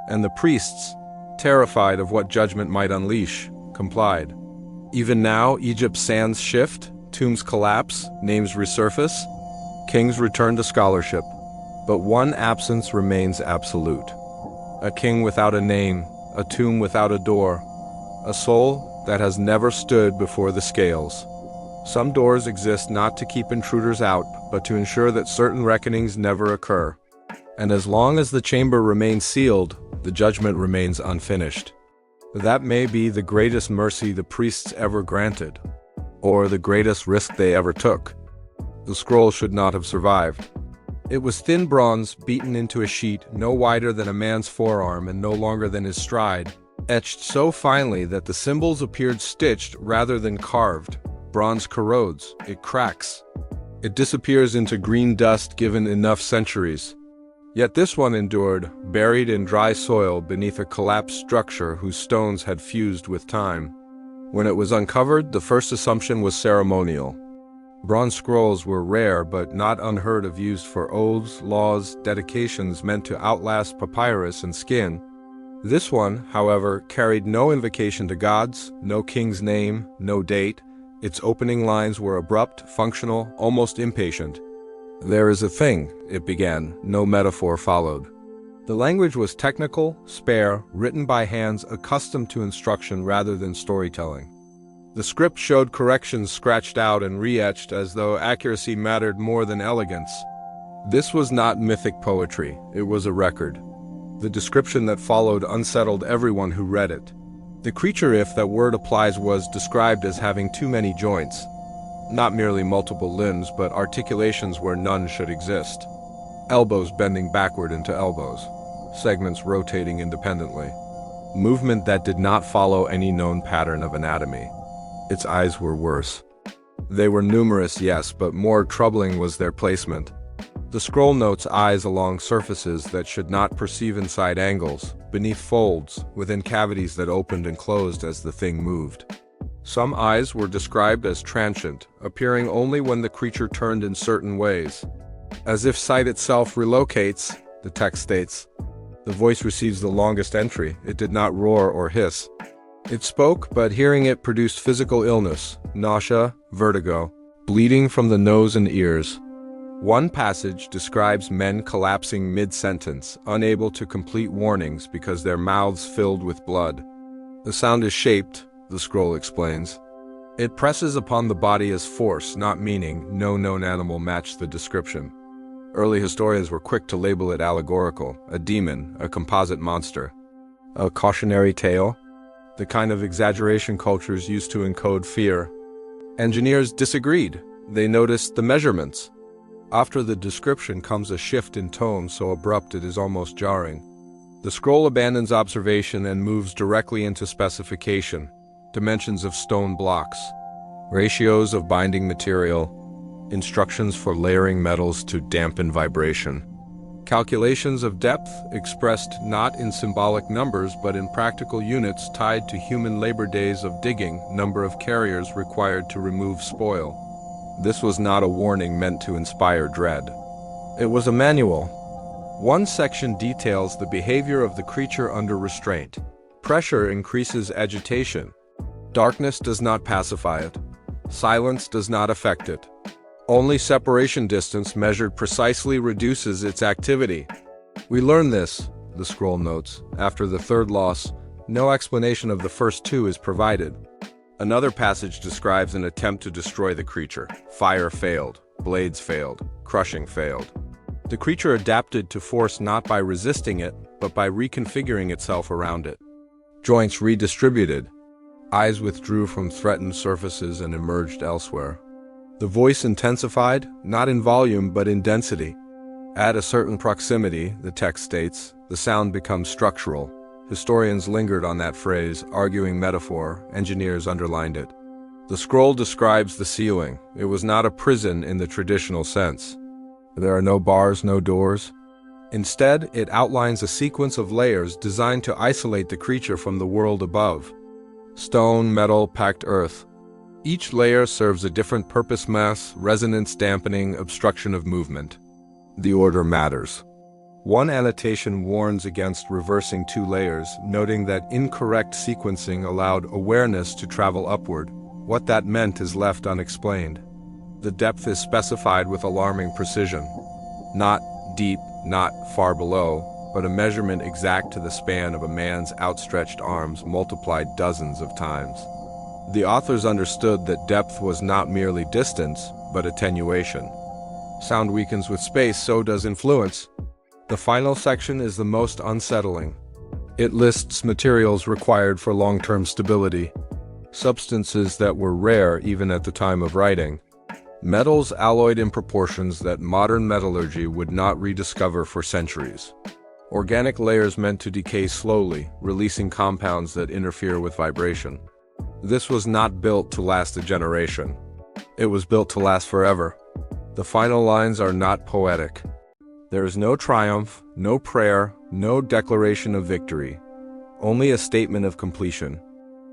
And the priests, terrified of what judgment might unleash, complied. Even now, Egypt's sands shift, tombs collapse, names resurface, kings return to scholarship. But one absence remains absolute. A king without a name, a tomb without a door, a soul that has never stood before the scales. Some doors exist not to keep intruders out, but to ensure that certain reckonings never occur. And as long as the chamber remains sealed, the judgment remains unfinished. That may be the greatest mercy the priests ever granted, or the greatest risk they ever took. The scroll should not have survived. It was thin bronze, beaten into a sheet no wider than a man's forearm and no longer than his stride, etched so finely that the symbols appeared stitched rather than carved. Bronze corrodes, it cracks. It disappears into green dust given enough centuries. Yet this one endured, buried in dry soil beneath a collapsed structure whose stones had fused with time. When it was uncovered, the first assumption was ceremonial. Bronze scrolls were rare but not unheard of, used for oaths, laws, dedications meant to outlast papyrus and skin. This one, however, carried no invocation to gods, no king's name, no date. Its opening lines were abrupt, functional, almost impatient. "There is a thing," it began. No metaphor followed. The language was technical, spare, written by hands accustomed to instruction rather than storytelling. The script showed corrections scratched out and re-etched as though accuracy mattered more than elegance. This was not mythic poetry, it was a record. The description that followed unsettled everyone who read it. The creature, if that word applies, was described as having too many joints. Not merely multiple limbs, but articulations where none should exist. elbows bending backward into elbows, segments rotating independently. Movement that did not follow any known pattern of anatomy. Its eyes were worse. They were numerous, yes, but more troubling was their placement. The scroll notes eyes along surfaces that should not perceive inside angles, beneath folds, within cavities that opened and closed as the thing moved. Some eyes were described as transient, appearing only when the creature turned in certain ways. As if sight itself relocates, the text states. The voice receives the longest entry. It did not roar or hiss. It spoke, but hearing it produced physical illness, nausea, vertigo, bleeding from the nose and ears. One passage describes men collapsing mid-sentence, unable to complete warnings because their mouths filled with blood. The sound is shaped, the scroll explains. It presses upon the body as force, not meaning. No known animal matched the description. Early historians were quick to label it allegorical, a demon, a composite monster. A cautionary tale? The kind of exaggeration cultures used to encode fear. Engineers disagreed. They noticed the measurements. After the description comes a shift in tone so abrupt it is almost jarring. The scroll abandons observation and moves directly into specification. Dimensions of stone blocks, ratios of binding material, instructions for layering metals to dampen vibration. Calculations of depth expressed not in symbolic numbers but in practical units tied to human labor days of digging, number of carriers required to remove spoil. This was not a warning meant to inspire dread. It was a manual. One section details the behavior of the creature under restraint. Pressure increases agitation. Darkness does not pacify it. Silence does not affect it. Only separation distance measured precisely reduces its activity. We learn this, the scroll notes, after the third loss. No explanation of the first two is provided. Another passage describes an attempt to destroy the creature. Fire failed, blades failed, crushing failed. The creature adapted to force not by resisting it, but by reconfiguring itself around it. Joints redistributed. Eyes withdrew from threatened surfaces and emerged elsewhere. The voice intensified, not in volume but in density. At a certain proximity, the text states, the sound becomes structural. Historians lingered on that phrase, arguing metaphor. Engineers underlined it. The scroll describes the ceiling. It was not a prison in the traditional sense. There are no bars, no doors. Instead, it outlines a sequence of layers designed to isolate the creature from the world above. Stone, metal, packed earth. Each layer serves a different purpose: mass, resonance dampening, obstruction of movement. The order matters. One annotation warns against reversing two layers, noting that incorrect sequencing allowed awareness to travel upward. What that meant is left unexplained. The depth is specified with alarming precision. Not deep, not far below, but a measurement exact to the span of a man's outstretched arms multiplied dozens of times. The authors understood that depth was not merely distance, but attenuation. Sound weakens with space, so does influence. The final section is the most unsettling. It lists materials required for long-term stability, substances that were rare even at the time of writing, metals alloyed in proportions that modern metallurgy would not rediscover for centuries, organic layers meant to decay slowly, releasing compounds that interfere with vibration. This was not built to last a generation. It was built to last forever. The final lines are not poetic. There is no triumph, no prayer, no declaration of victory, only a statement of completion.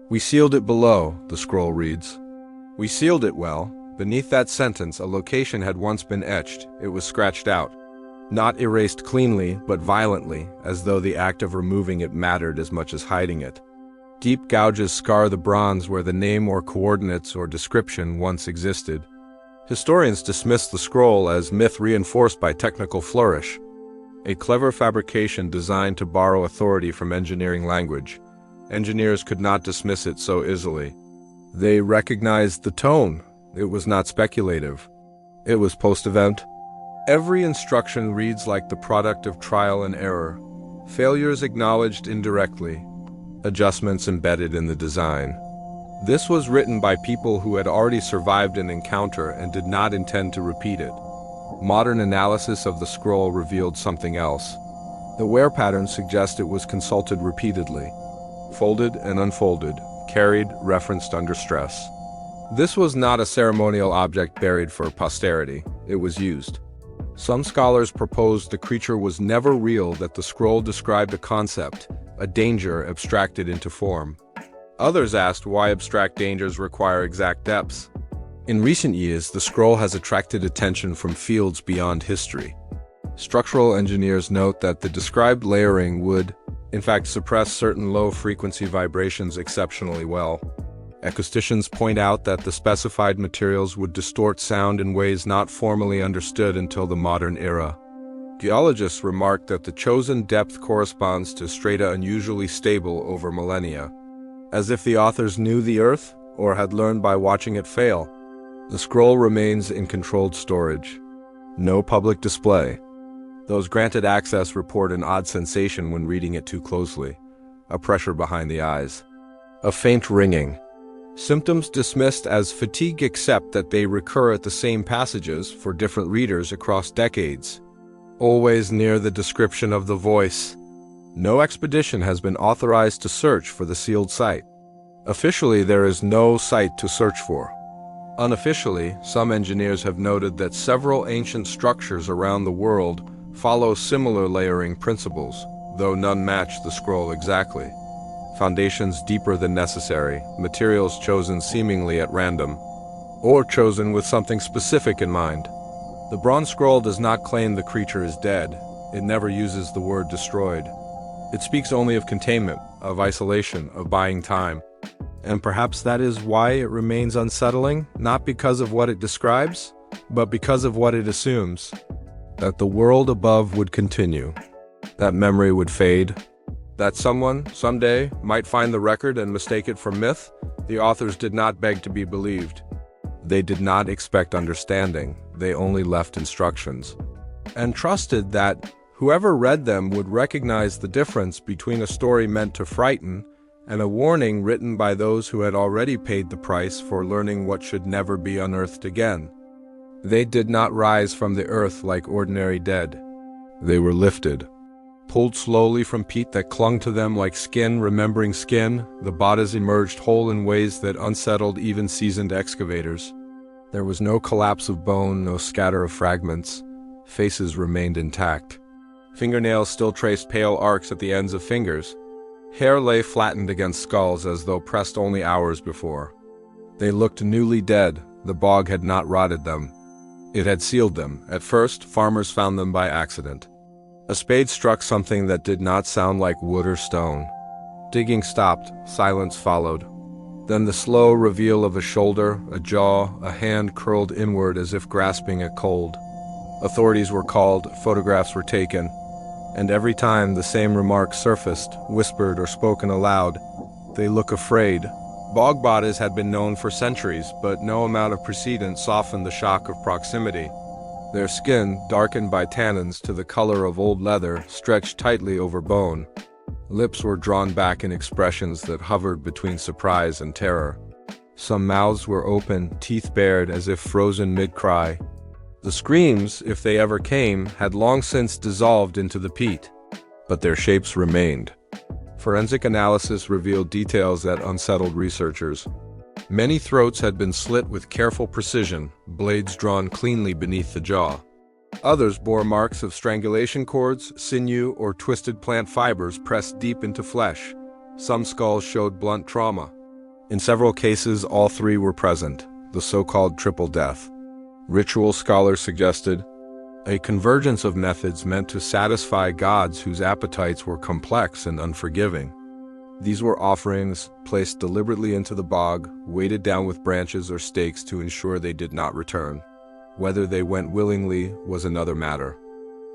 We sealed it below, the scroll reads. We sealed it well. Beneath that sentence, a location had once been etched. It was scratched out. Not erased cleanly, but violently, as though the act of removing it mattered as much as hiding it. Deep gouges scar the bronze where the name or coordinates or description once existed. Historians dismiss the scroll as myth reinforced by technical flourish, a clever fabrication designed to borrow authority from engineering language. Engineers could not dismiss it so easily. They recognized the tone. It was not speculative. It was post-event. Every instruction reads like the product of trial and error, failures acknowledged indirectly, adjustments embedded in the design. This was written by people who had already survived an encounter and did not intend to repeat it. Modern analysis of the scroll revealed something else. The wear pattern suggests it was consulted repeatedly, folded and unfolded, carried, referenced under stress. This was not a ceremonial object buried for posterity. It was used. Some scholars proposed the creature was never real, that the scroll described a concept, a danger abstracted into form. Others asked why abstract dangers require exact depths. In recent years, the scroll has attracted attention from fields beyond history. Structural engineers note that the described layering would, in fact, suppress certain low-frequency vibrations exceptionally well. Acousticians point out that the specified materials would distort sound in ways not formally understood until the modern era. Geologists remark that the chosen depth corresponds to strata unusually stable over millennia, as if the authors knew the Earth or had learned by watching it fail. The scroll remains in controlled storage. No public display. Those granted access report an odd sensation when reading it too closely, a pressure behind the eyes, a faint ringing. Symptoms dismissed as fatigue except that they recur at the same passages for different readers across decades. Always near the description of the voice. No expedition has been authorized to search for the sealed site. Officially, there is no site to search for. Unofficially, some engineers have noted that several ancient structures around the world follow similar layering principles, though none match the scroll exactly. Foundations deeper than necessary, materials chosen seemingly at random, or chosen with something specific in mind. The bronze scroll does not claim the creature is dead. It never uses the word destroyed. It speaks only of containment, of isolation, of buying time. And perhaps that is why it remains unsettling, not because of what it describes, but because of what it assumes. That the world above would continue, that memory would fade, that someone, someday, might find the record and mistake it for myth. The authors did not beg to be believed. They did not expect understanding. They only left instructions, and trusted that whoever read them would recognize the difference between a story meant to frighten and a warning written by those who had already paid the price for learning what should never be unearthed again. They did not rise from the earth like ordinary dead. They were lifted, pulled slowly from peat that clung to them like skin remembering skin. The bodies emerged whole in ways that unsettled even seasoned excavators. There was no collapse of bone, no scatter of fragments. Faces remained intact. Fingernails still traced pale arcs at the ends of fingers. Hair lay flattened against skulls as though pressed only hours before. They looked newly dead. The bog had not rotted them. It had sealed them. At first, farmers found them by accident. A spade struck something that did not sound like wood or stone. Digging stopped. Silence followed. Then the slow reveal of a shoulder, a jaw, a hand curled inward as if grasping at cold. Authorities were called, photographs were taken, and every time the same remark surfaced, whispered or spoken aloud. They look afraid. Bog bodies had been known for centuries, but no amount of precedent softened the shock of proximity. Their skin, darkened by tannins to the color of old leather, stretched tightly over bone. Lips were drawn back in expressions that hovered between surprise and terror. Some mouths were open, teeth bared as if frozen mid-cry. The screams, if they ever came, had long since dissolved into the peat, but their shapes remained. Forensic analysis revealed details that unsettled researchers. Many throats had been slit with careful precision, blades drawn cleanly beneath the jaw. Others bore marks of strangulation cords, sinew, or twisted plant fibers pressed deep into flesh. Some skulls showed blunt trauma. In several cases, all three were present, the so-called triple death. Ritual scholars suggested a convergence of methods meant to satisfy gods whose appetites were complex and unforgiving. These were offerings placed deliberately into the bog, weighted down with branches or stakes to ensure they did not return. Whether they went willingly was another matter.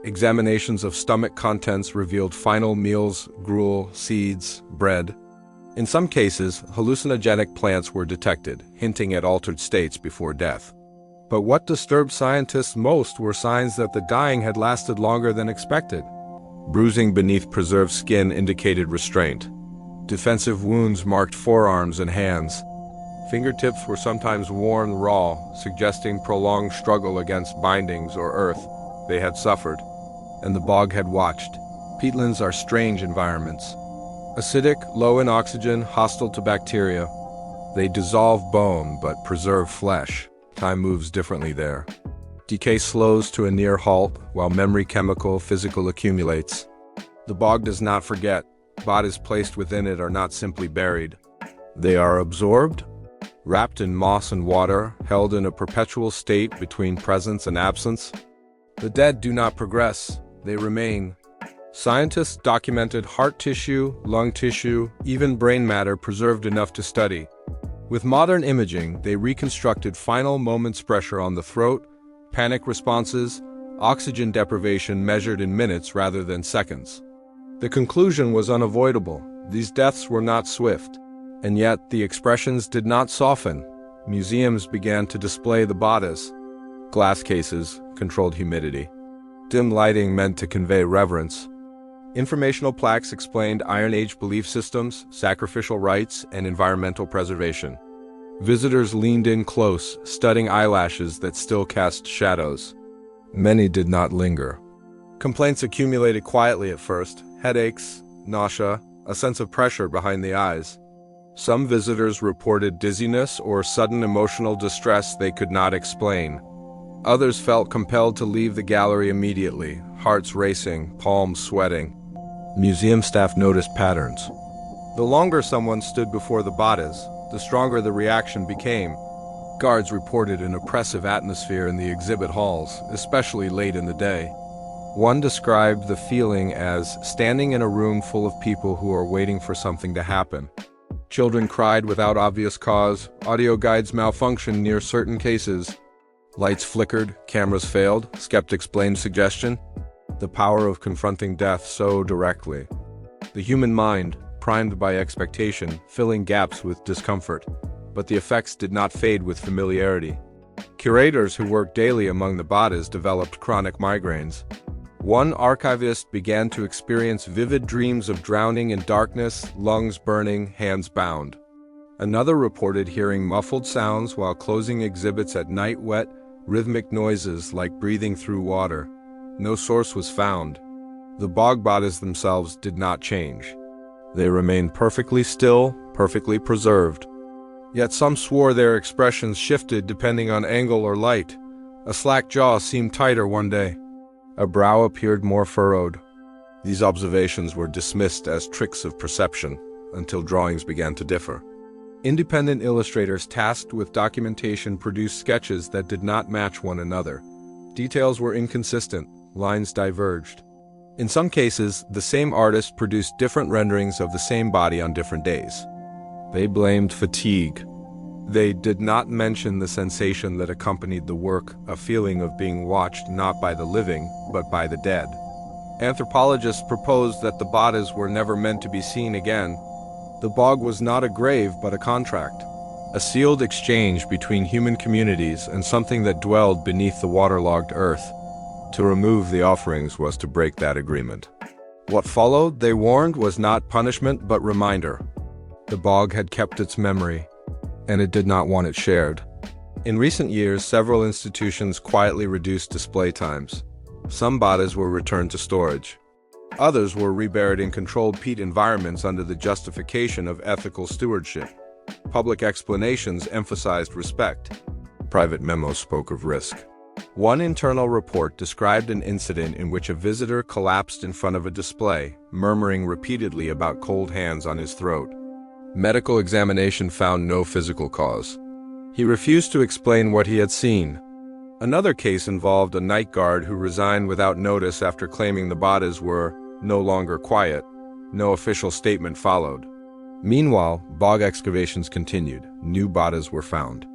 Examinations of stomach contents revealed final meals, gruel, seeds, bread. In some cases, hallucinogenic plants were detected, hinting at altered states before death. But what disturbed scientists most were signs that the dying had lasted longer than expected. Bruising beneath preserved skin indicated restraint. Defensive wounds marked forearms and hands. Fingertips were sometimes worn raw, suggesting prolonged struggle against bindings or earth they had suffered, and the bog had watched. Peatlands are strange environments. Acidic, low in oxygen, hostile to bacteria. They dissolve bone but preserve flesh. Time moves differently there. Decay slows to a near halt, while memory physical accumulates. The bog does not forget. Bodies placed within it are not simply buried. They are absorbed, wrapped in moss and water, held in a perpetual state between presence and absence. The dead do not progress, they remain. Scientists documented heart tissue, lung tissue, even brain matter preserved enough to study. With modern imaging, they reconstructed final moments pressure on the throat, panic responses, oxygen deprivation measured in minutes rather than seconds. The conclusion was unavoidable. These deaths were not swift. And yet, the expressions did not soften. Museums began to display the bodies. Glass cases, controlled humidity. Dim lighting meant to convey reverence. Informational plaques explained Iron Age belief systems, sacrificial rites, and environmental preservation. Visitors leaned in close, studying eyelashes that still cast shadows. Many did not linger. Complaints accumulated quietly at first: headaches, nausea, a sense of pressure behind the eyes. Some visitors reported dizziness or sudden emotional distress they could not explain. Others felt compelled to leave the gallery immediately, hearts racing, palms sweating. Museum staff noticed patterns. The longer someone stood before the bodies, the stronger the reaction became. Guards reported an oppressive atmosphere in the exhibit halls, especially late in the day. One described the feeling as standing in a room full of people who are waiting for something to happen. Children cried without obvious cause, audio guides malfunctioned near certain cases. Lights flickered, cameras failed, skeptics blamed suggestion. The power of confronting death so directly. The human mind, primed by expectation, filling gaps with discomfort. But the effects did not fade with familiarity. Curators who worked daily among the bodies developed chronic migraines. One archivist began to experience vivid dreams of drowning in darkness, lungs burning, hands bound. Another reported hearing muffled sounds while closing exhibits at night, wet, rhythmic noises like breathing through water. No source was found. The bog bodies themselves did not change. They remained perfectly still, perfectly preserved. Yet some swore their expressions shifted depending on angle or light. A slack jaw seemed tighter one day. A brow appeared more furrowed. These observations were dismissed as tricks of perception until drawings began to differ. Independent illustrators tasked with documentation produced sketches that did not match one another. Details were inconsistent, lines diverged. In some cases, the same artist produced different renderings of the same body on different days. They blamed fatigue. They did not mention the sensation that accompanied the work, a feeling of being watched not by the living, but by the dead. Anthropologists proposed that the bodies were never meant to be seen again. The bog was not a grave, but a contract. A sealed exchange between human communities and something that dwelled beneath the waterlogged earth. To remove the offerings was to break that agreement. What followed, they warned, was not punishment but reminder. The bog had kept its memory, and it did not want it shared. In recent years, several institutions quietly reduced display times. Some bodies were returned to storage. Others were reburied in controlled peat environments under the justification of ethical stewardship. Public explanations emphasized respect. Private memos spoke of risk. One internal report described an incident in which a visitor collapsed in front of a display, murmuring repeatedly about cold hands on his throat. Medical examination found no physical cause. He refused to explain what he had seen. Another case involved a night guard who resigned without notice after claiming the bodies were no longer quiet. No official statement followed. Meanwhile, bog excavations continued. New bodies were found.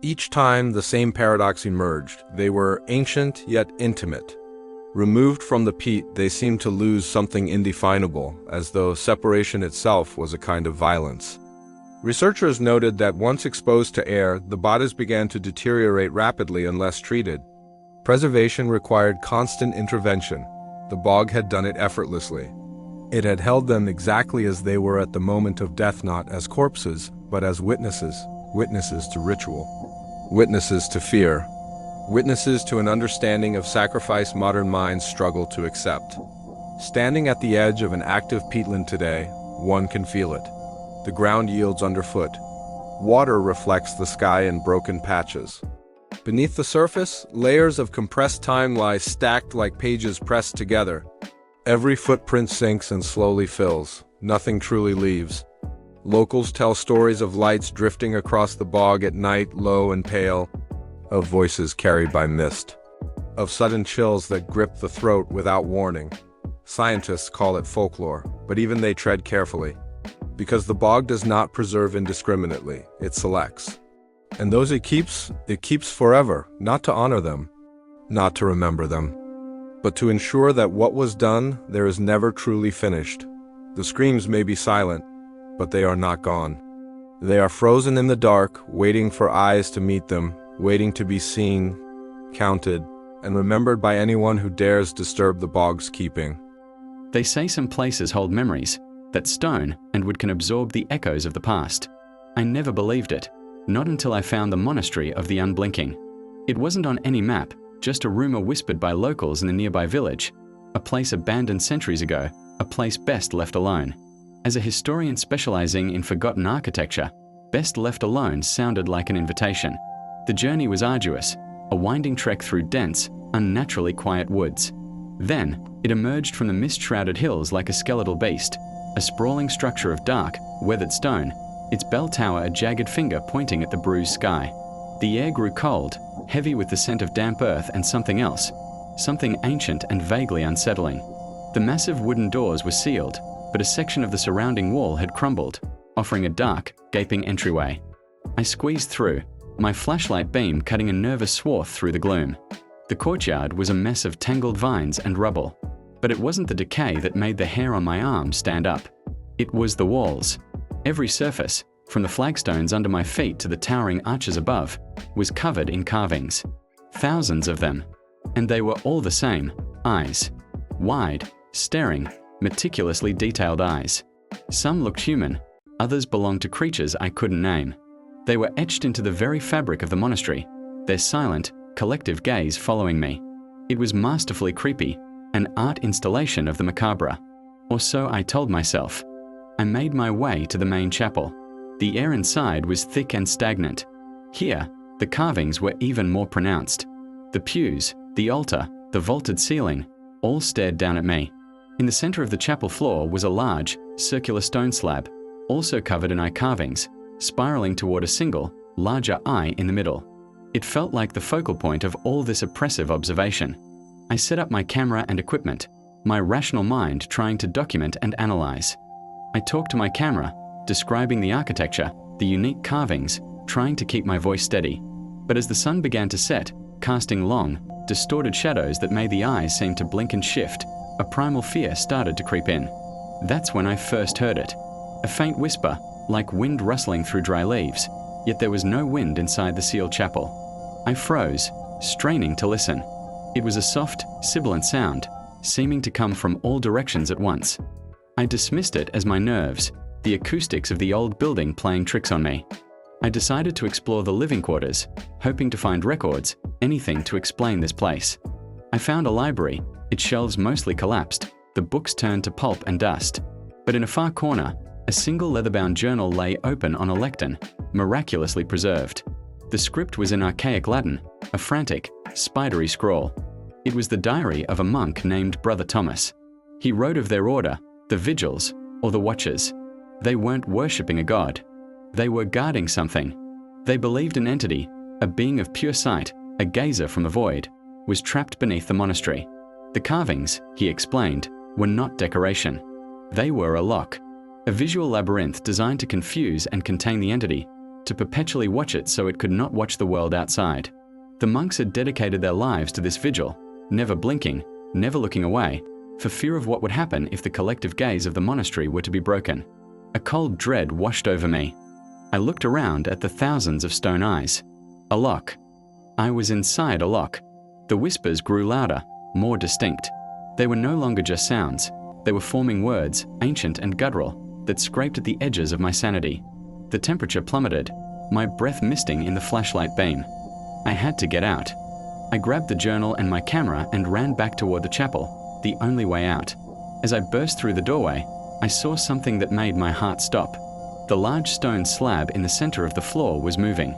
Each time, the same paradox emerged. They were ancient yet intimate. Removed from the peat, they seemed to lose something indefinable, as though separation itself was a kind of violence. Researchers noted that once exposed to air, the bodies began to deteriorate rapidly unless treated. Preservation required constant intervention. The bog had done it effortlessly. It had held them exactly as they were at the moment of death, not as corpses, but as witnesses, witnesses to ritual, witnesses to fear, witnesses to an understanding of sacrifice modern minds struggle to accept. Standing at the edge of an active peatland today, one can feel it. The ground yields underfoot. Water reflects the sky in broken patches. Beneath the surface, layers of compressed time lie stacked like pages pressed together. Every footprint sinks and slowly fills. Nothing truly leaves. Locals tell stories of lights drifting across the bog at night, low and pale, of voices carried by mist, of sudden chills that grip the throat without warning. Scientists call it folklore, but even they tread carefully. Because the bog does not preserve indiscriminately, it selects. And those it keeps forever, not to honor them, not to remember them, but to ensure that what was done there is never truly finished. The screams may be silent, but they are not gone. They are frozen in the dark, waiting for eyes to meet them, waiting to be seen, counted, and remembered by anyone who dares disturb the bog's keeping. They say some places hold memories, that stone and wood can absorb the echoes of the past. I never believed it, not until I found the Monastery of the Unblinking. It wasn't on any map, just a rumor whispered by locals in a nearby village, a place abandoned centuries ago, a place best left alone. As a historian specializing in forgotten architecture, best left alone sounded like an invitation. The journey was arduous, a winding trek through dense, unnaturally quiet woods. Then, it emerged from the mist-shrouded hills like a skeletal beast, a sprawling structure of dark, weathered stone, its bell tower a jagged finger pointing at the bruised sky. The air grew cold, heavy with the scent of damp earth and something else, something ancient and vaguely unsettling. The massive wooden doors were sealed, but a section of the surrounding wall had crumbled, offering a dark, gaping entryway. I squeezed through, my flashlight beam cutting a nervous swath through the gloom. The courtyard was a mess of tangled vines and rubble, but it wasn't the decay that made the hair on my arm stand up. It was the walls. Every surface, from the flagstones under my feet to the towering arches above, was covered in carvings. Thousands of them. And they were all the same, eyes. Wide, staring, meticulously detailed eyes. Some looked human, others belonged to creatures I couldn't name. They were etched into the very fabric of the monastery, their silent, collective gaze following me. It was masterfully creepy, an art installation of the macabre. Or so I told myself. I made my way to the main chapel. The air inside was thick and stagnant. Here, the carvings were even more pronounced. The pews, the altar, the vaulted ceiling, all stared down at me. In the center of the chapel floor was a large, circular stone slab, also covered in eye carvings, spiraling toward a single, larger eye in the middle. It felt like the focal point of all this oppressive observation. I set up my camera and equipment, my rational mind trying to document and analyze. I talked to my camera, describing the architecture, the unique carvings, trying to keep my voice steady. But as the sun began to set, casting long, distorted shadows that made the eyes seem to blink and shift, a primal fear started to creep in. That's when I first heard it. A faint whisper, like wind rustling through dry leaves, yet there was no wind inside the sealed chapel. I froze, straining to listen. It was a soft, sibilant sound, seeming to come from all directions at once. I dismissed it as my nerves, the acoustics of the old building playing tricks on me. I decided to explore the living quarters, hoping to find records, anything to explain this place. I found a library, its shelves mostly collapsed, the books turned to pulp and dust. But in a far corner, a single leather-bound journal lay open on a lectern, miraculously preserved. The script was in archaic Latin, a frantic, spidery scrawl. It was the diary of a monk named Brother Thomas. He wrote of their order, the vigils, or the watchers. They weren't worshipping a god. They were guarding something. They believed an entity, a being of pure sight, a gazer from the void, was trapped beneath the monastery. The carvings, he explained, were not decoration. They were a lock, a visual labyrinth designed to confuse and contain the entity, to perpetually watch it so it could not watch the world outside. The monks had dedicated their lives to this vigil, never blinking, never looking away, for fear of what would happen if the collective gaze of the monastery were to be broken. A cold dread washed over me. I looked around at the thousands of stone eyes. A lock. I was inside a lock. The whispers grew louder, more distinct. They were no longer just sounds. They were forming words, ancient and guttural, that scraped at the edges of my sanity. The temperature plummeted. my breath misting in the flashlight beam. I had to get out. I grabbed the journal and my camera and ran back toward the chapel, the only way out. As I burst through the doorway, I saw something that made my heart stop. The large stone slab in the center of the floor was moving.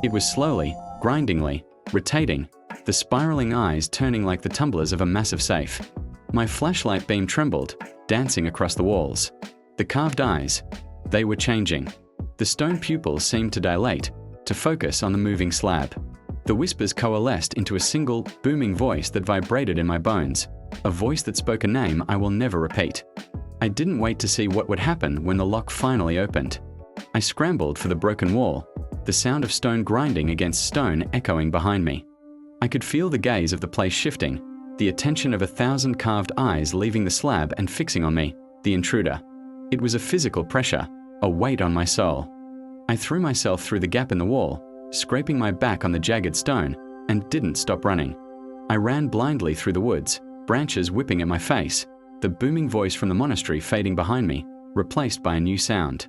It was slowly, grindingly, rotating, the spiraling eyes turning like the tumblers of a massive safe. My flashlight beam trembled, dancing across the walls. The carved eyes, they were changing. The stone pupils seemed to dilate, to focus on the moving slab. The whispers coalesced into a single, booming voice that vibrated in my bones, a voice that spoke a name I will never repeat. I didn't wait to see what would happen when the lock finally opened. I scrambled for the broken wall, the sound of stone grinding against stone echoing behind me. I could feel the gaze of the place shifting, the attention of 1,000 carved eyes leaving the slab and fixing on me, the intruder. It was a physical pressure, a weight on my soul. I threw myself through the gap in the wall, scraping my back on the jagged stone, and didn't stop running. I ran blindly through the woods, branches whipping at my face, the booming voice from the monastery fading behind me, replaced by a new sound.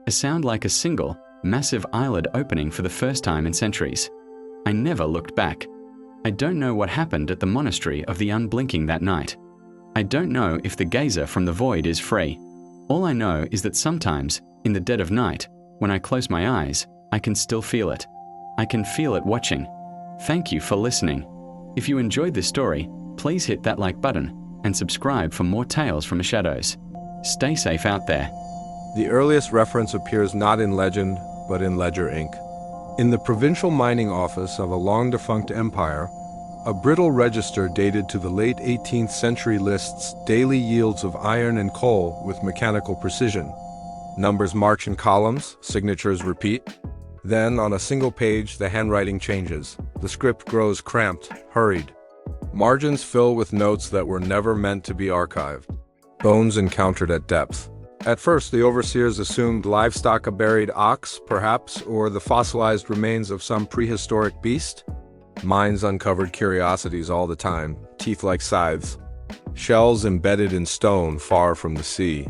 A sound like a single, massive eyelid opening for the first time in centuries. I never looked back. I don't know what happened at the monastery of the unblinking that night. I don't know if the gazer from the void is free. All I know is that sometimes, in the dead of night, when I close my eyes, I can still feel it. I can feel it watching. Thank you for listening. If you enjoyed this story, please hit that like button and subscribe for more tales from the shadows. Stay safe out there. The earliest reference appears not in legend, but in Ledger Ink. In the provincial mining office of a long-defunct empire, a brittle register dated to the late 18th century lists daily yields of iron and coal with mechanical precision. Numbers march in columns, signatures repeat. Then, on a single page, the handwriting changes. The script grows cramped, hurried. Margins fill with notes that were never meant to be archived. Bones encountered at depth. At first, the overseers assumed livestock, a buried ox, perhaps, or the fossilized remains of some prehistoric beast. Mines uncovered curiosities all the time, teeth like scythes. Shells embedded in stone far from the sea.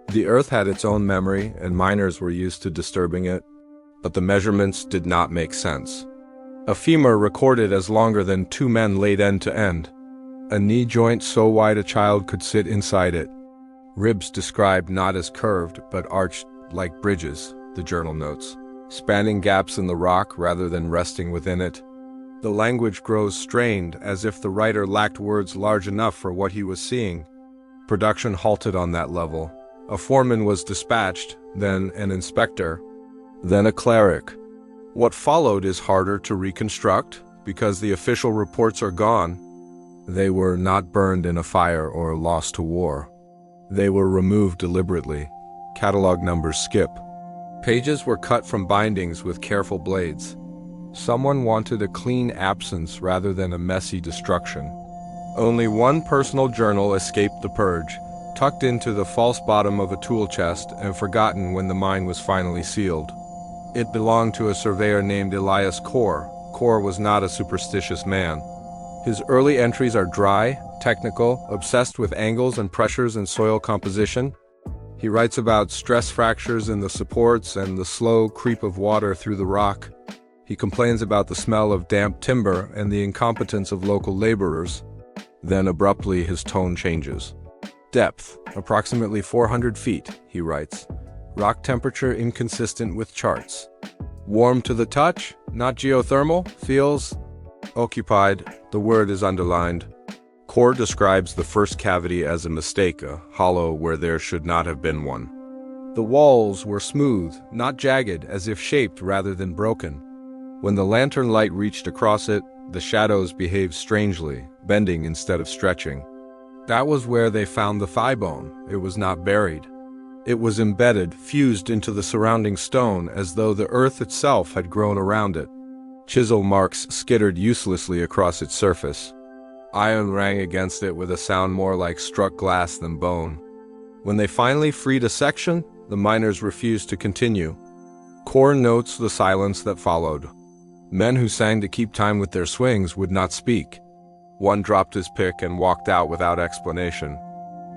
The earth had its own memory, and miners were used to disturbing it. But the measurements did not make sense. A femur recorded as longer than 2 men laid end to end. A knee joint so wide a child could sit inside it. Ribs described not as curved, but arched like bridges, the journal notes, spanning gaps in the rock rather than resting within it. The language grows strained, as if the writer lacked words large enough for what he was seeing. Production halted on that level. A foreman was dispatched, then an inspector, then a cleric. What followed is harder to reconstruct, because the official reports are gone. They were not burned in a fire or lost to war. They were removed deliberately. Catalog numbers skip. Pages were cut from bindings with careful blades. Someone wanted a clean absence rather than a messy destruction. Only one personal journal escaped the purge, tucked into the false bottom of a tool chest and forgotten when the mine was finally sealed. It belonged to a surveyor named Elias Kor. Kor was not a superstitious man. His early entries are dry, technical, obsessed with angles and pressures and soil composition. He writes about stress fractures in the supports and the slow creep of water through the rock. He complains about the smell of damp timber and the incompetence of local laborers. Then abruptly his tone changes. Depth, approximately 400 feet, he writes. Rock temperature inconsistent with charts. Warm to the touch, not geothermal, feels occupied. The word is underlined. Kor describes the first cavity as a mistake, a hollow where there should not have been one. The walls were smooth, not jagged, as if shaped rather than broken. When the lantern light reached across it, the shadows behaved strangely, bending instead of stretching. That was where they found the thigh bone. It was not buried. It was embedded, fused into the surrounding stone as though the earth itself had grown around it. Chisel marks skittered uselessly across its surface. Iron rang against it with a sound more like struck glass than bone. When they finally freed a section, the miners refused to continue. Kor notes the silence that followed. Men who sang to keep time with their swings would not speak. One dropped his pick and walked out without explanation.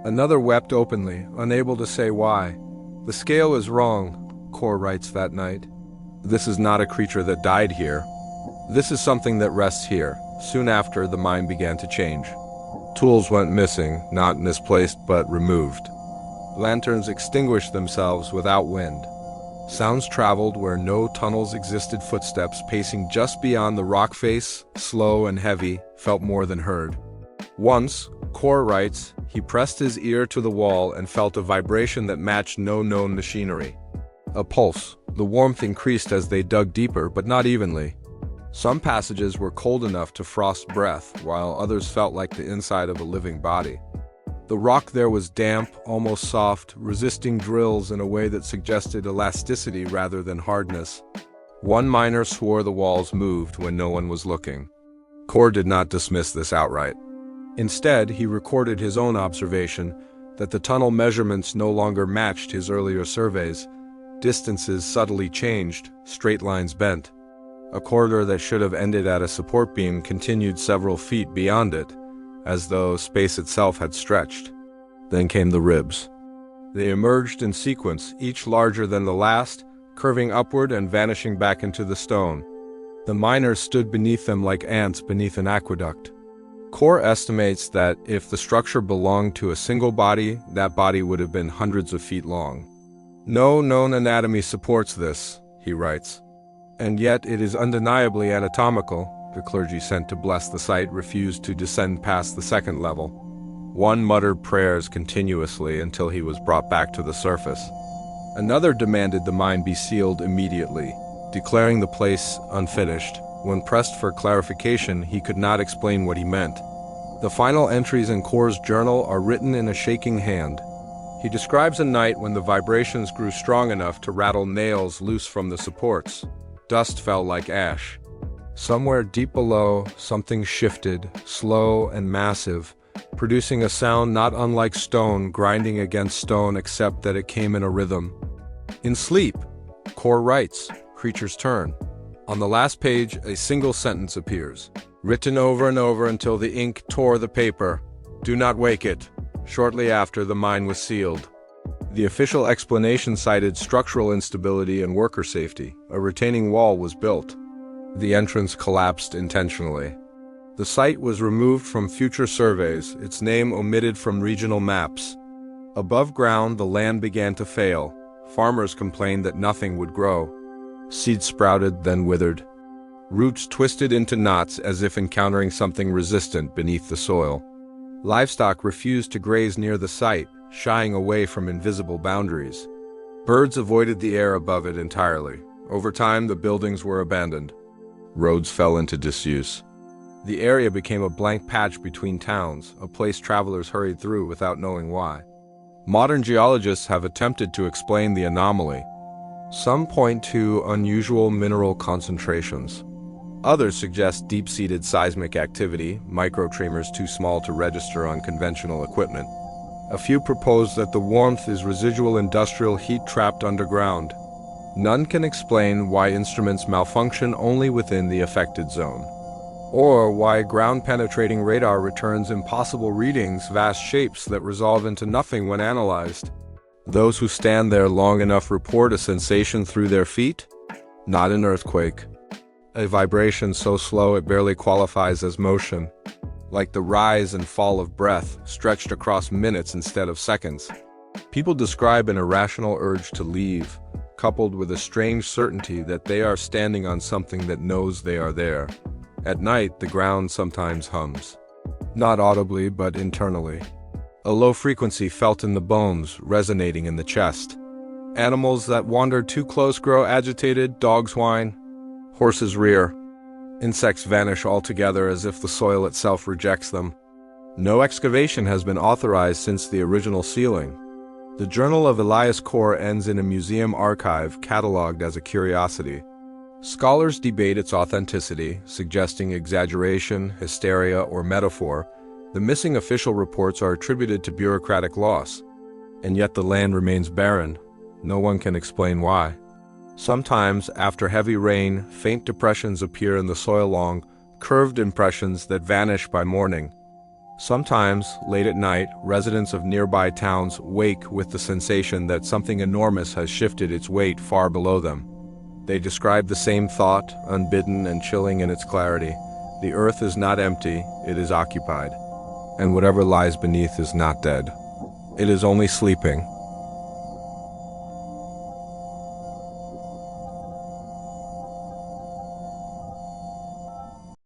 Another wept openly, unable to say why. The scale is wrong, Kor writes that night. This is not a creature that died here. This is something that rests here. Soon after, the mine began to change. Tools went missing, not misplaced but removed. Lanterns extinguished themselves without wind. Sounds traveled where no tunnels existed. Footsteps pacing just beyond the rock face, slow and heavy, felt more than heard. Once, Kor writes, he pressed his ear to the wall and felt a vibration that matched no known machinery. A pulse. The warmth increased as they dug deeper, but not evenly. Some passages were cold enough to frost breath, while others felt like the inside of a living body. The rock there was damp, almost soft, resisting drills in a way that suggested elasticity rather than hardness. One miner swore the walls moved when no one was looking. Kor did not dismiss this outright. Instead, he recorded his own observation that the tunnel measurements no longer matched his earlier surveys. Distances subtly changed, straight lines bent. A corridor that should have ended at a support beam continued several feet beyond it, as though space itself had stretched. Then came the ribs. They emerged in sequence, each larger than the last, curving upward and vanishing back into the stone. The miners stood beneath them like ants beneath an aqueduct. Kor estimates that if the structure belonged to a single body, that body would have been hundreds of feet long. No known anatomy supports this, he writes. And yet it is undeniably anatomical. The clergy sent to bless the site refused to descend past the second level. One muttered prayers continuously until he was brought back to the surface. Another demanded the mine be sealed immediately, declaring the place unfinished. When pressed for clarification, he could not explain what he meant. The final entries in Kor's journal are written in a shaking hand. He describes a night when the vibrations grew strong enough to rattle nails loose from the supports. Dust fell like ash. Somewhere deep below, something shifted, slow and massive, producing a sound not unlike stone grinding against stone, except that it came in a rhythm. In sleep, Kor writes, creatures turn. On the last page, a single sentence appears, written over and over until the ink tore the paper. Do not wake it. Shortly after, the mine was sealed. The official explanation cited structural instability and worker safety. A retaining wall was built. The entrance collapsed intentionally. The site was removed from future surveys, its name omitted from regional maps. Above ground, the land began to fail. Farmers complained that nothing would grow. Seeds sprouted, then withered. Roots twisted into knots as if encountering something resistant beneath the soil. Livestock refused to graze near the site, shying away from invisible boundaries. Birds avoided the air above it entirely. Over time, the buildings were abandoned. Roads fell into disuse. The area became a blank patch between towns, a place travelers hurried through without knowing why. Modern geologists have attempted to explain the anomaly. Some point to unusual mineral concentrations. Others suggest deep-seated seismic activity, microtremors too small to register on conventional equipment. A few propose that the warmth is residual industrial heat trapped underground. None can explain why instruments malfunction only within the affected zone, or why ground-penetrating radar returns impossible readings, vast shapes that resolve into nothing when analyzed. Those who stand there long enough report a sensation through their feet, not an earthquake. A vibration so slow it barely qualifies as motion, like the rise and fall of breath, stretched across minutes instead of seconds. People describe an irrational urge to leave, coupled with a strange certainty that they are standing on something that knows they are there. At night, the ground sometimes hums. Not audibly, but internally. A low frequency felt in the bones, resonating in the chest. Animals that wander too close grow agitated, dogs whine, horses rear. Insects vanish altogether as if the soil itself rejects them. No excavation has been authorized since the original sealing. The Journal of Elias Kor ends in a museum archive catalogued as a curiosity. Scholars debate its authenticity, suggesting exaggeration, hysteria, or metaphor. The missing official reports are attributed to bureaucratic loss, and yet the land remains barren. No one can explain why. Sometimes, after heavy rain, faint depressions appear in the soil along curved impressions that vanish by morning. Sometimes, late at night, residents of nearby towns wake with the sensation that something enormous has shifted its weight far below them. They describe the same thought, unbidden and chilling in its clarity. The earth is not empty, it is occupied. And whatever lies beneath is not dead. It is only sleeping.